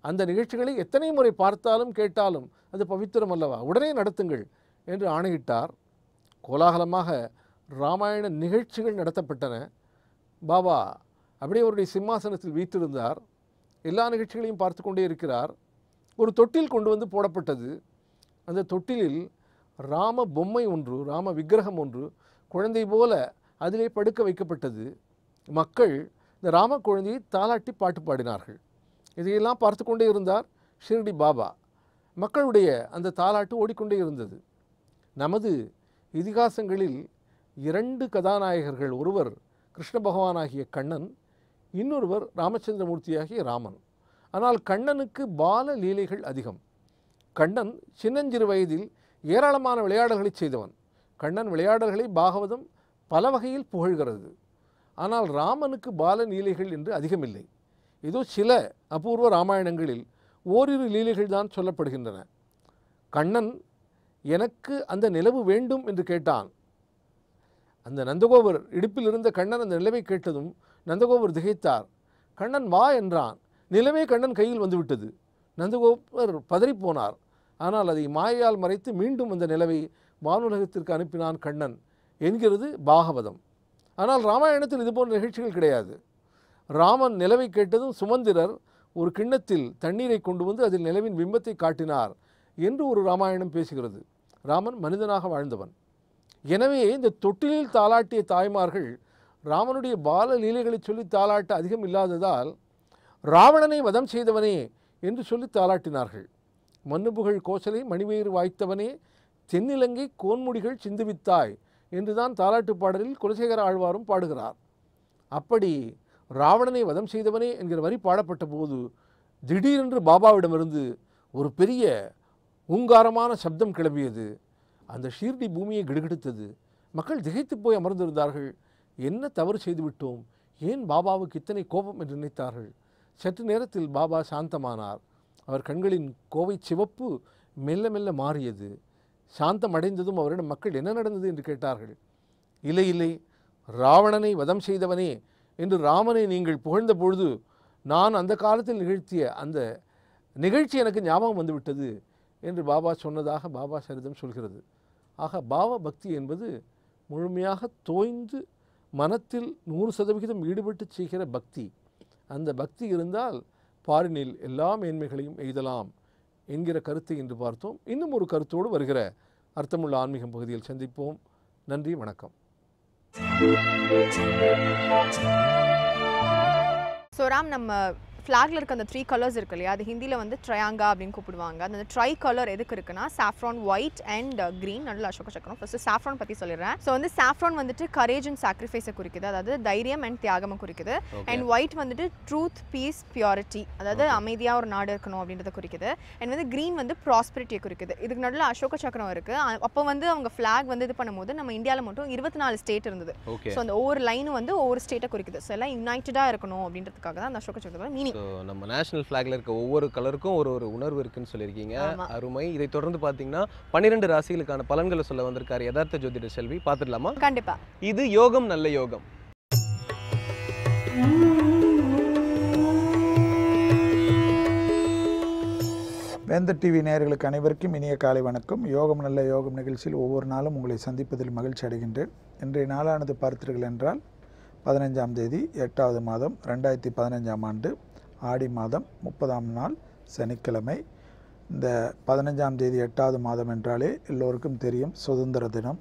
F: அந்த நிகழ்ச்சிகளை எத்தனை முறை பார்த்தாலும் கேட்டாலும் அது பவித்திரம் அல்லவா? உடனே நடத்துங்கள் என்று ஆணையிட்டார். கோலாகலமாக ராமாயண நிகழ்ச்சிகள் நடத்தப்பட்டன. பாபா அப்படியே அவருடைய சிம்மாசனத்தில் வீற்றிருந்தார். எல்லா நிகழ்ச்சிகளையும் பார்த்து கொண்டே இருக்கிறார். ஒரு தொட்டில் கொண்டு வந்து போடப்பட்டது. அந்த தொட்டிலில் ராம பொம்மை ஒன்று, ராம விக்கிரகம் ஒன்று குழந்தை போல அதிலே படுக்க வைக்கப்பட்டது. மக்கள் இந்த ராம குழந்தையை தாலாட்டி பாட்டு பாடினார்கள். இதையெல்லாம் பார்த்து கொண்டே இருந்தார் ஷிர்டி பாபா. மக்களுடைய அந்த தாலாட்டு ஓடிக்கொண்டே இருந்தது. நமது இதிகாசங்களில் 2 கதாநாயகர்கள், ஒருவர் கிருஷ்ண பகவானாகிய கண்ணன், இன்னொருவர் ராமச்சந்திரமூர்த்தியாகிய ராமன். ஆனால் கண்ணனுக்கு பால லீலைகள் அதிகம். கண்ணன் சின்னஞ்சிறு வயதில் ஏராளமான விளையாடல்களை செய்தவன். கண்ணன் விளையாடல்களை பாகவதம் பல வகையில் புகழ்கிறது. ஆனால் ராமனுக்கு பால லீலைகள் என்று அதிகமில்லை. ஏதோ சில அபூர்வ ராமாயணங்களில் ஓரிரு லீலைகள் தான் சொல்லப்படுகின்றன. கண்ணன் எனக்கு அந்த நிலவு வேண்டும் என்று கேட்டான். அந்த நந்தகோபர் இடுப்பில் இருந்த கண்ணன் அந்த நிலவை கேட்டதும் நந்தகோபர் திகைத்தார். கண்ணன் வா என்றான். நிலவே கண்ணன் கையில் வந்துவிட்டது. நந்தகோபர் பதறிப்போனார். ஆனால் அதை மாயையால் மறைத்து மீண்டும் அந்த நிலவை வானுலகத்திற்கு அனுப்பினான் கண்ணன் என்கிறது பாகவதம். ஆனால் ராமாயணத்தில் இதுபோன்ற நிகழ்ச்சிகள் கிடையாது. ராமன் நிலவை கேட்டதும் சுமந்திரர் ஒரு கிண்ணத்தில் தண்ணீரை கொண்டு வந்து அதில் நிலவின் பிம்பத்தை காட்டினார் என்று ஒரு ராமாயணம் பேசுகிறது. ராமன் மனிதனாக வாழ்ந்தவன். எனவே இந்த தொட்டிலில் தாலாட்டிய தாய்மார்கள் ராமனுடைய பால லீலைகளை சொல்லி தாலாட்ட அதிகம் இல்லாததால் ராவணனை வதம் செய்தவனே என்று சொல்லி தாலாட்டினார்கள். மன்னுபுகழ் கோசலை மணிவேறு வாய்த்தவனே, தென்னிலங்கை கோன்முடிகள் சிந்துவித்தாய் என்றுதான் தாலாட்டு பாடலில் குலசேகர ஆழ்வாரும் பாடுகிறார். அப்படி ராவணனை வதம் செய்தவனே என்கிற வரி பாடப்பட்ட போது திடீரென்று பாபாவிடமிருந்து ஒரு பெரிய ஊங்காரமான சப்தம் கிளம்பியது. அந்த ஷீர்டி பூமியை கிடுகிடுத்தது. மக்கள் திகைத்து போய் அமர்ந்திருந்தார்கள். என்ன தவறு செய்துவிட்டோம், ஏன் பாபாவுக்கு இத்தனை கோபம் என்று நினைத்தார்கள். சற்று நேரத்தில் பாபா சாந்தமானார். அவர் கண்களின் கோவை சிவப்பு மெல்ல மெல்ல மாறியது. சாந்தம் அடைந்ததும் அவரிடம் மக்கள் என்ன நடந்தது என்று கேட்டார்கள். இல்லை இல்லை, ராவணனை வதம் செய்தவனே என்று ராமனை நீங்கள் புகழ்ந்த பொழுது நான் அந்த காலத்தில் நிகழ்த்திய அந்த நிகழ்ச்சி எனக்கு ஞாபகம் வந்துவிட்டது என்று பாபா சொன்னதாக பாபா சரிதம் சொல்கிறது. ஆக பாபா பக்தி என்பது முழுமையாக தோய்ந்து மனத்தில் 100% ஈடுபட்டு செய்கிற பக்தி. அந்த பக்தி இருந்தால் பாரினில் எல்லா மேன்மைகளையும் எய்தலாம் என்கிற கருத்தை இன்று பார்த்தோம். இன்னும் ஒரு கருத்தோடு வருகிற அர்த்தமுள்ள ஆன்மீகம் பகுதியில் சந்திப்போம். நன்றி, வணக்கம்.
B: ஸோ ராம், நம்ம ஃப்ளாகில் இருக்க அந்த 3 கலர்ஸ் இருக்கு இல்லையா, அது ஹிந்தியில் வந்து ட்ரையாங்கா அப்படின்னு கூப்பிடுவாங்க. அந்த ட்ரை கலர் எதுக்கு இருக்குன்னா சாஃப்ரான், ஒயிட் அண்ட் க்ரீன், நடுவில் அசோக சக்கரம். ஃபர்ஸ்ட் சாஃப்ரான் பற்றி சொல்லிடுறேன். ஸோ வந்து சாஃப்ரான் வந்துட்டு கரேஜ் அண்ட் சாக்ரிஃபைஸை குறிக்குது, அதாவது தைரியம் அண்ட் தியாகமும் குறிக்குது. அண்ட் ஒயிட் வந்துட்டு ட்ரூத், பீஸ், பியூரிட்டி, அதாவது அமைதியாக ஒரு நாடு இருக்கணும் அப்படின்றத குறிக்குது. அண்ட் வந்து க்ரீன் வந்து ப்ராஸ்பரிட்டியை குறிக்குது. இதுக்கு நடுவில் அசோக சக்கரம் இருக்குது. அப்போ வந்து அவங்க ஃப்ளாக் வந்து இது பண்ணும்போது நம்ம இந்தியாவில் மட்டும் 24 ஸ்டேட் இருந்தது. ஸோ அந்த ஒவ்வொரு லைனும் வந்து ஒவ்வொரு ஸ்டேட்டை குறிக்குது. ஸோ எல்லாம் யுனைட்டடாக இருக்கணும் அப்படின்றதுக்காக தான் அந்த அசோக சக்கரத்தோட மீனிங்.
A: நம்ம நேஷனல் ஃபிளாக்ல இருக்க ஒவ்வொரு கலருக்கும் ஒரு உணர்வு இருக்குன்னு சொல்லியிருக்கீங்க. அருமை. இதை தொடர்ந்து பார்த்தீங்கன்னா 12 ராசிகளுக்கான பலன்களை சொல்ல வந்திருக்காரு யதார்த்த ஜோதிடர் செல்வி. பார்த்துடலாமா?
B: கண்டிப்பா.
A: இது யோகம் நல்ல யோகம்.
G: வேந்தர் டிவி நேயர்களுக்கு அனைவருக்கும் இனிய காலை வணக்கம். யோகம் நல்ல யோகம் நிகழ்ச்சியில் ஒவ்வொரு நாளும் உங்களை சந்திப்பதில் மகிழ்ச்சி அடைகின்றேன். இன்றைய நாளானது பார்த்தீர்கள் என்றால் 15ஆம் தேதி 8வது மாதம் 2015ஆம் ஆண்டு ஆடி மாதம் 30ஆம் நாள் சனிக்கிழமை. இந்த 15ஆம் தேதி 8வது மாதம் என்றாலே எல்லோருக்கும் தெரியும் சுதந்திர தினம்.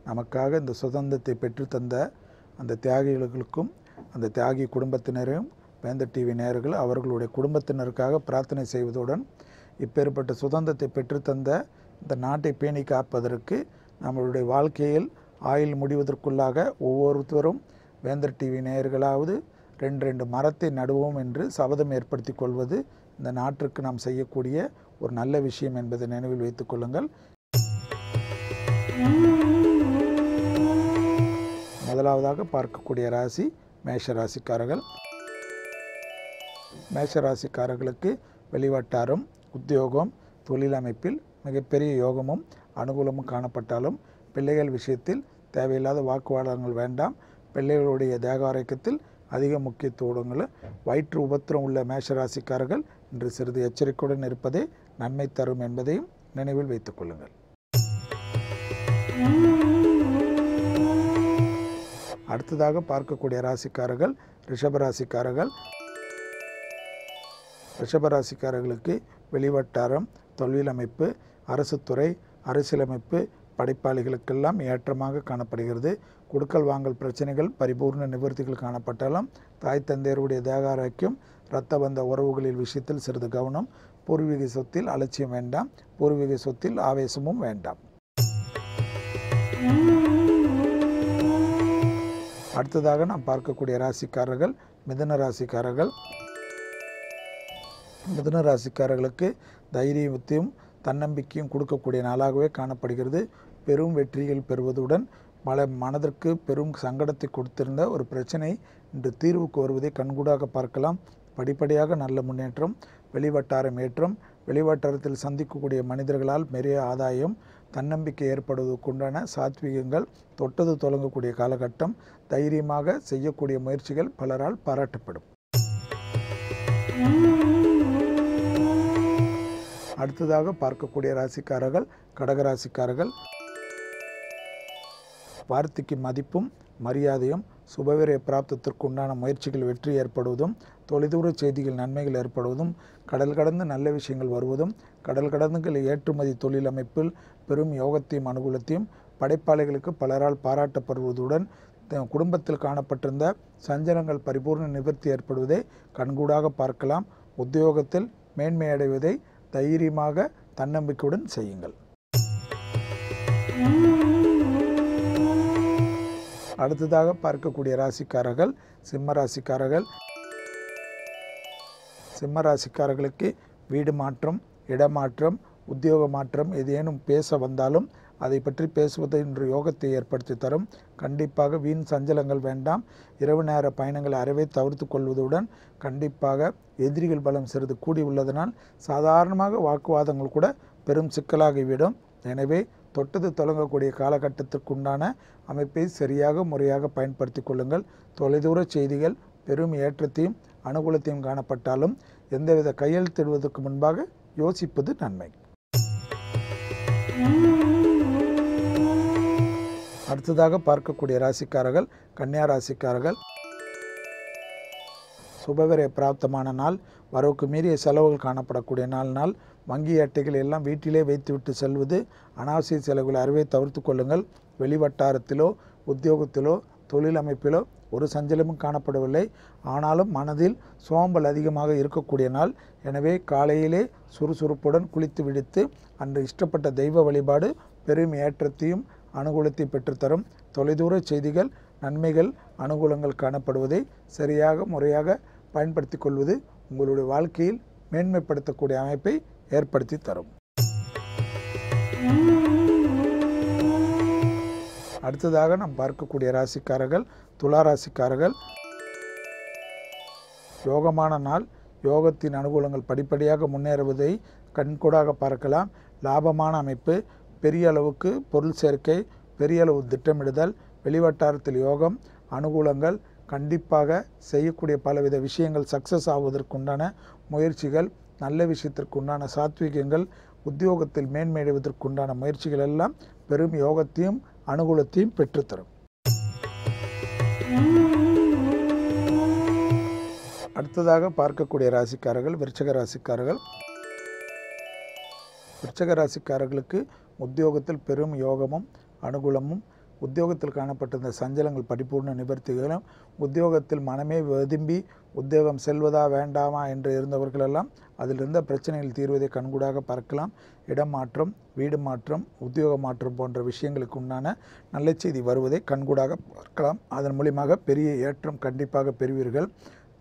G: நமக்காக இந்த சுதந்திரத்தை பெற்றுத்தந்த அந்த தியாகிகளுக்கும் அந்த தியாகி குடும்பத்தினரையும் வேந்தர் டிவி நேயர்கள் அவர்களுடைய குடும்பத்தினருக்காக பிரார்த்தனை செய்வதுடன் இப்பேற்பட்ட சுதந்திரத்தை பெற்றுத்தந்த இந்த நாட்டை பேணி காப்பதற்கு நம்மளுடைய வாழ்க்கையில் ஆயுள் முடிவதற்குள்ளாக ஒவ்வொருத்தரும் வேந்தர் டிவி நேயர்களாவது 2 மரத்தை நடுவோம் என்று சபதம் ஏற்படுத்தி கொள்வது இந்த நாட்டிற்கு நாம் செய்யக்கூடிய ஒரு நல்ல விஷயம் என்பதை நினைவில் வைத்துக் கொள்ளுங்கள். முதலாவதாக பார்க்கக்கூடிய ராசி மேஷராசிக்காரர்கள். மேஷராசிக்காரர்களுக்கு வெளிவட்டாரம், உத்தியோகம், தொழில் அமைப்பில் மிகப்பெரிய யோகமும் அனுகூலமும் காணப்பட்டாலும் பிள்ளைகள் விஷயத்தில் தேவையில்லாத வாக்குவாதங்கள் வேண்டாம். பிள்ளைகளுடைய தேக ஆரோக்கியத்தில் அதிக முக்கியத்துவங்களும் வயிற்று உபத்திரம் உள்ள மேஷராசிக்காரர்கள் இன்று சிறிது எச்சரிக்கையுடன் இருப்பதே நன்மை தரும் என்பதையும் நினைவில் வைத்துக் கொள்ளுங்கள். அடுத்ததாக பார்க்கக்கூடிய ராசிக்காரர்கள் ரிஷபராசிக்காரர்கள். ரிஷபராசிக்காரர்களுக்கு வெளிவட்டாரம், தொழில் அமைப்பு, அரசு துறை, அரசியலமைப்பு படைப்பாளிகளுக்கெல்லாம் ஏற்றமாக காணப்படுகிறது. கொடுக்கல் வாங்கல் பிரச்சனைகள் பரிபூர்ண நிவர்த்திகள் காணப்பட்டாலும் தாய் தந்தையருடைய தேக ஆரோக்கியம், இரத்த பந்த உறவுகளில் விஷயத்தில் சிறிது கவனம். பூர்வீக சொத்தில் அலட்சியம் வேண்டாம். பூர்வீக சொத்தில் ஆவேசமும் வேண்டாம். அடுத்ததாக நாம் பார்க்கக்கூடிய ராசிக்காரர்கள் மிதுன ராசிக்காரர்கள். மிதுன ராசிக்காரர்களுக்கு தைரியத்தையும் தன்னம்பிக்கையும் கொடுக்கக்கூடிய நாளாகவே காணப்படுகிறது. பெரும் வெற்றிகள் பெறுவதுடன் மனதிற்கு பெரும் சங்கடத்தை கொடுத்திருந்த ஒரு பிரச்சனை இன்று தீர்வுக்கு வருவதை கண்கூடாக பார்க்கலாம். படிப்படியாக நல்ல முன்னேற்றம், வெளிவட்டாரம் ஏற்றம், வெளிவட்டாரத்தில் சந்திக்கக்கூடிய மனிதர்களால் பெரிய ஆதாயம், தன்னம்பிக்கை ஏற்படுவதற்குண்டான சாத்வீகங்கள் தொட்டது தொடங்கக்கூடிய காலகட்டம். தைரியமாக செய்யக்கூடிய முயற்சிகள் பலரால் பாராட்டப்படும். அடுத்ததாக பார்க்கக்கூடிய ராசிக்காரர்கள் கடகராசிக்காரர்கள். வார்த்தைக்கு மதிப்பும் மரியாதையும், சுபவிரய பிராப்தத்திற்கு உண்டான முயற்சிகள் வெற்றி ஏற்படுவதும், தொலைதூர செய்திகள் நன்மைகள் ஏற்படுவதும், கடல் கடந்து நல்ல விஷயங்கள் வருவதும், கடல் கடந்துகள் ஏற்றுமதி தொழில் அமைப்பில் பெரும் யோகத்தையும் அனுகூலத்தையும் படைப்பாளிகளுக்கு பலரால் பாராட்டப்படுவதுடன் குடும்பத்தில் காணப்பட்டிருந்த சஞ்சலங்கள் பரிபூர்ண நிவர்த்தி ஏற்படுவதை கண்கூடாக பார்க்கலாம். உத்தியோகத்தில் மேன்மை அடைவதை தைரியமாக தன்னம்பிக்கையுடன் செய்யுங்கள். அடுத்ததாக பார்க்கக்கூடிய ராசிக்காரர்கள் சிம்ம ராசிக்காரர்கள். சிம்ம ராசிக்காரர்களுக்கு வீடு மாற்றம், இடமாற்றம், உத்தியோக மாற்றம் ஏதேனும் பேச வந்தாலும் அதை பற்றி பேசுவது இன்று யோகத்தை ஏற்படுத்தி தரும். கண்டிப்பாக வீண் சஞ்சலங்கள் வேண்டாம். இரவு நேர பயணங்களை அறவே தவிர்த்து கொள்வதுடன் கண்டிப்பாக எதிரிகள் பலம் சிறிது கூடி உள்ளதனால் சாதாரணமாக வாக்குவாதங்கள் கூட பெரும் சிக்கலாகிவிடும். எனவே தொட்டது தொடங்கக்கூடிய காலகட்டத்திற்குண்டான அமைப்பை சரியாக முறையாக பயன்படுத்தி கொள்ளுங்கள். தொலைதூர செய்திகள் பெரும் ஏற்றத்தையும் அனுகூலத்தையும் காணப்பட்டாலும் எந்தவித கையெழுத்திடுவதற்கு முன்பாக யோசிப்பது நன்மை. அடுத்ததாக பார்க்கக்கூடிய ராசிக்காரர்கள் கன்னியா ராசிக்காரர்கள். சுபவிரய பிராப்தமான நாள், வரவுக்கு மீறிய செலவுகள் காணப்படக்கூடிய நாள். வங்கி அட்டைகள் எல்லாம் வீட்டிலே வைத்துவிட்டு செல்வது, அனாவசிய செலவுகளை அறவே தவிர்த்து கொள்ளுங்கள். வெளிவட்டாரத்திலோ உத்தியோகத்திலோ தொழில் அமைப்பிலோ ஒரு சஞ்சலமும் காணப்படவில்லை. ஆனாலும் மனதில் சோம்பல் அதிகமாக இருக்கக்கூடிய நாள். எனவே காலையிலே சுறுசுறுப்புடன் குளித்து விடுத்து அன்று இஷ்டப்பட்ட தெய்வ வழிபாடு பெரும் ஏற்றத்தையும் அனுகூலத்தை பெற்றுத்தரும். தொலைதூர செய்திகள், நன்மைகள், அனுகூலங்கள் காணப்படுவதை சரியாக முறையாக பயன்படுத்தி கொள்வது உங்களுடைய வாழ்க்கையில் மேன்மைப்படுத்தக்கூடிய அமைப்பை ஏற்படுத்தி தரும். அடுத்ததாக நாம் பார்க்கக்கூடிய ராசிக்காரர்கள் துலா ராசிக்காரர்கள். யோகமான நாள், யோகத்தின் அனுகூலங்கள் படிப்படியாக முன்னேறுவதை கண்கூடாக பார்க்கலாம். லாபமான அமைப்பு, பெரிய அளவுக்கு பொருள் சேர்க்கை, பெரிய அளவு திட்டமிடுதல், வெளிவட்டாரத்தில் யோகம், அனுகூலங்கள், கண்டிப்பாக செய்யக்கூடிய பலவித விஷயங்கள் சக்ஸஸ் ஆவதற்குண்டான முயற்சிகள், நல்ல விஷயத்திற்குண்டான சாத்வீகங்கள், உத்தியோகத்தில் மேன்மையடைவதற்குண்டான முயற்சிகள் எல்லாம் பெரும் யோகத்தையும் அனுகூலத்தையும் பெற்றுத்தரும். அடுத்ததாக பார்க்கக்கூடிய ராசிக்காரர்கள் விருச்சிக ராசிக்காரர்கள். விருச்சிக ராசிக்காரர்களுக்கு உத்தியோகத்தில் பெரும் யோகமும் அனுகூலமும், உத்தியோகத்தில் காணப்பட்டிருந்த சஞ்சலங்கள் பரிபூர்ண நிவர்த்திகளும், உத்தியோகத்தில் மனமே வெதும்பி உத்தியோகம் செல்வதா வேண்டாமா என்று இருந்தவர்களெல்லாம் அதிலிருந்த பிரச்சனைகள் தீர்வதை கண்கூடாக பார்க்கலாம். இடம் மாற்றம், வீடு மாற்றம், உத்தியோக மாற்றம் போன்ற விஷயங்களுக்கு உண்டான நல்ல செய்தி வருவதை கண்கூடாக பார்க்கலாம். அதன் மூலியமாக பெரிய ஏற்றம் கண்டிப்பாக பெறுவீர்கள்.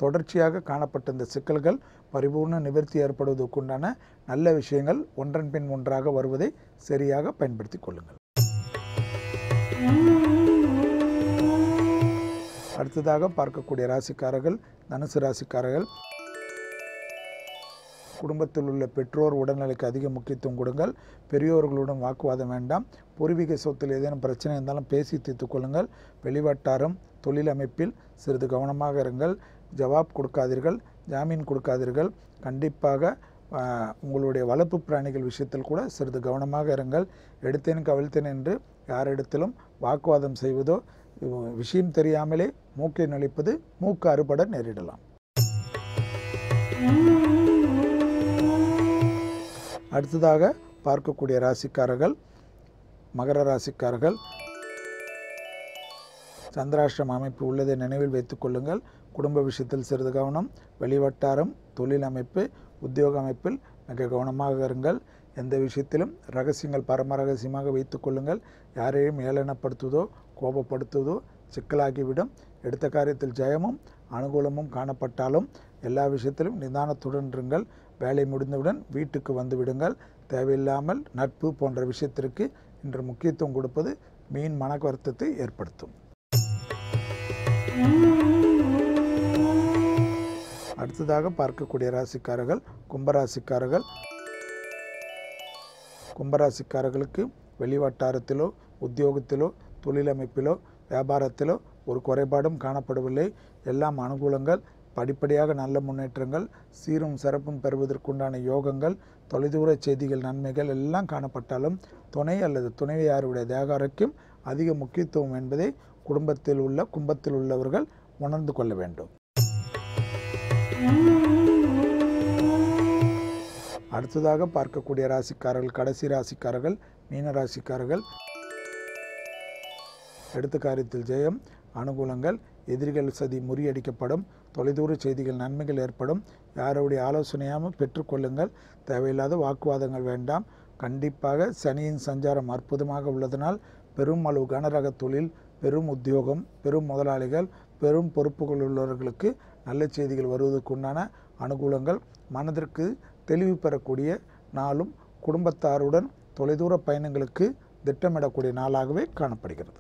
G: தொடர்ச்சியாக காணப்பட்ட இந்த சிக்கல்கள் பரிபூர்ண நிவர்த்தி ஏற்படுவதற்குண்டான நல்ல விஷயங்கள் ஒன்றன் பின் ஒன்றாக வருவதை சரியாக பயன்படுத்தி கொள்ளுங்கள். அடுத்ததாக பார்க்கக்கூடிய ராசிக்காரர்கள் தனுசு ராசிக்காரர்கள். குடும்பத்தில் உள்ள பெற்றோர் உடல்நிலைக்கு அதிக முக்கியத்துவம் கொடுங்கள். பெரியோர்களுடன் வாக்குவாதம் வேண்டாம். பூர்வீக சொத்தில் ஏதேனும் பிரச்சனை இருந்தாலும் பேசி தீர்த்து கொள்ளுங்கள். வெளிவட்டாரம், தொழில் அமைப்பில் சிறிது கவனமாக இருங்கள். ஜவாப் கொடுக்காதீர்கள், ஜாமீன் கொடுக்காதீர்கள். கண்டிப்பாக உங்களுடைய வளர்ப்பு பிராணிகள் விஷயத்தில் கூட சிறிது கவனமாக இருங்கள். எடுத்தேன் கவிழ்த்தேன் என்று யாரிடத்திலும் வாக்குவாதம் செய்வதோ, விஷயம் தெரியாமலே மூக்கை நுழைப்பது மூக்கு அறுபட நேரிடலாம். அடுத்ததாக பார்க்கக்கூடிய ராசிக்காரர்கள் மகர ராசிக்காரர்கள். சந்திராஷ்டிரம் அமைப்பு உள்ளதை நினைவில் வைத்துக் கொள்ளுங்கள். குடும்ப விஷயத்தில் சிறிது கவனம். வெளிவட்டாரம், தொழில் அமைப்பு, உத்தியோக அமைப்பில் மிக கவனமாக இருங்கள். எந்த விஷயத்திலும் ரகசியங்கள் பரம ரகசியமாக வைத்துக் கொள்ளுங்கள். யாரையும் ஏளனப்படுத்துவதோ கோபப்படுத்துவதோ சிக்கலாகிவிடும். எடுத்த காரியத்தில் ஜெயமும் அனுகூலமும் காணப்பட்டாலும் எல்லா விஷயத்திலும் நிதானத்துடன் இருங்கள். வேலை முடிந்தவுடன் வீட்டுக்கு வந்து விடுங்கள். தேவையில்லாமல் நட்பு போன்ற விஷயத்திற்கு இன்று முக்கியத்துவம் கொடுப்பது மீன் மன வருத்தத்தை ஏற்படுத்தும். அடுத்ததாக பார்க்கக்கூடிய ராசிக்காரர்கள் கும்பராசிக்காரர்கள். கும்பராசிக்காரர்களுக்கு வெளிவட்டாரத்திலோ உத்தியோகத்திலோ தொழிலமைப்பிலோ வியாபாரத்திலோ ஒரு குறைபாடும் காணப்படவில்லை. எல்லாம் அனுகூலங்கள், படிப்படியாக நல்ல முன்னேற்றங்கள், சீரும் சிறப்பும் பெறுவதற்குண்டான யோகங்கள், தொலைதூர செய்திகள், நன்மைகள் எல்லாம் காணப்பட்டாலும் துணை அல்லது துணைவியாருடைய தேகாரக்கும் அதிக முக்கியத்துவம் என்பதை கும்பத்தில் உள்ளவர்கள் உணர்ந்து கொள்ள வேண்டும். அடுத்ததாக பார்க்கக்கூடிய ராசிக்காரர்கள் கடைசி ராசிக்காரர்கள் மீன ராசிக்காரர்கள். எடுத்த காரியத்தில் ஜெயம், அனுகூலங்கள், எதிரிகள் சதி முறியடிக்கப்படும், தொலைதூர செய்திகள் நன்மைகள் ஏற்படும். யாருடைய ஆலோசனையாமல் பெற்றுக்கொள்ளுங்கள். தேவையில்லாத வாக்குவாதங்கள் வேண்டாம். கண்டிப்பாக சனியின் சஞ்சாரம் அற்புதமாக உள்ளதனால் பெரும் அளவு கனரக தொழில், பெரும் உத்தியோகம், பெரும் முதலாளிகள், பெரும் பொறுப்புகள் உள்ளவர்களுக்கு நல்ல செய்திகள் வருவதற்குண்டான அனுகூலங்கள், மனதிற்கு தெளிவு பெறக்கூடிய நாளும் குடும்பத்தாருடன் தொலைதூர பயணங்களுக்கு திட்டமிடக்கூடிய நாளாகவே காணப்படுகிறது.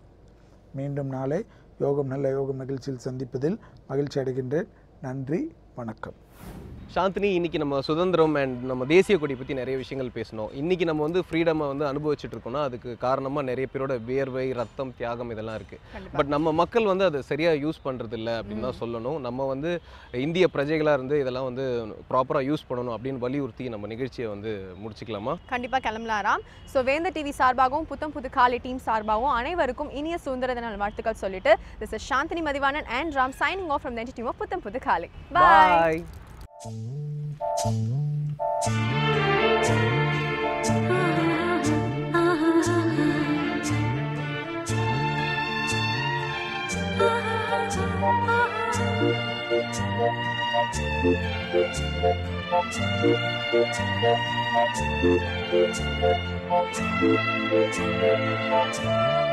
G: மீண்டும் நாளை யோகம் நல்ல யோகம் நிகழ்ச்சியில் சந்திப்பதில் மகிழ்ச்சி அடைகின்றேன். நன்றி, வணக்கம்.
A: சாந்தினி, இன்னைக்கு நம்ம சுதந்திரம் அண்ட் நம்ம தேசிய கொடி பற்றி நிறைய விஷயங்கள் பேசணும். இன்னைக்கு நம்ம வந்து ஃப்ரீடமை வந்து அனுபவிச்சுட்டு இருக்கோம்னா அதுக்கு காரணமாக நிறைய பேரோட வேர்வை, ரத்தம், தியாகம் இதெல்லாம் இருக்குது. பட் நம்ம மக்கள் வந்து அதை சரியாக யூஸ் பண்ணுறது இல்லை அப்படின்னு தான் சொல்லணும். நம்ம வந்து இந்திய பிரஜைகளாக இருந்து இதெல்லாம் வந்து ப்ராப்பராக யூஸ் பண்ணணும் அப்படின்னு வலியுறுத்தி நம்ம நிகழ்ச்சியை வந்து முடிச்சுக்கலாமா?
B: கண்டிப்பாக கிளம்பலாராம். ஸோ வேந்தர் டிவி சார்பாகவும் புத்தம் புது காலை டீம் சார்பாகவும் அனைவருக்கும் இனிய சுதந்திர தின வாழ்த்துக்கள் சொல்லிட்டு this is Chandini Mathivanan and Ram signing off from the team of Putham Pudhu காலை. பாய்.
H: Thank you.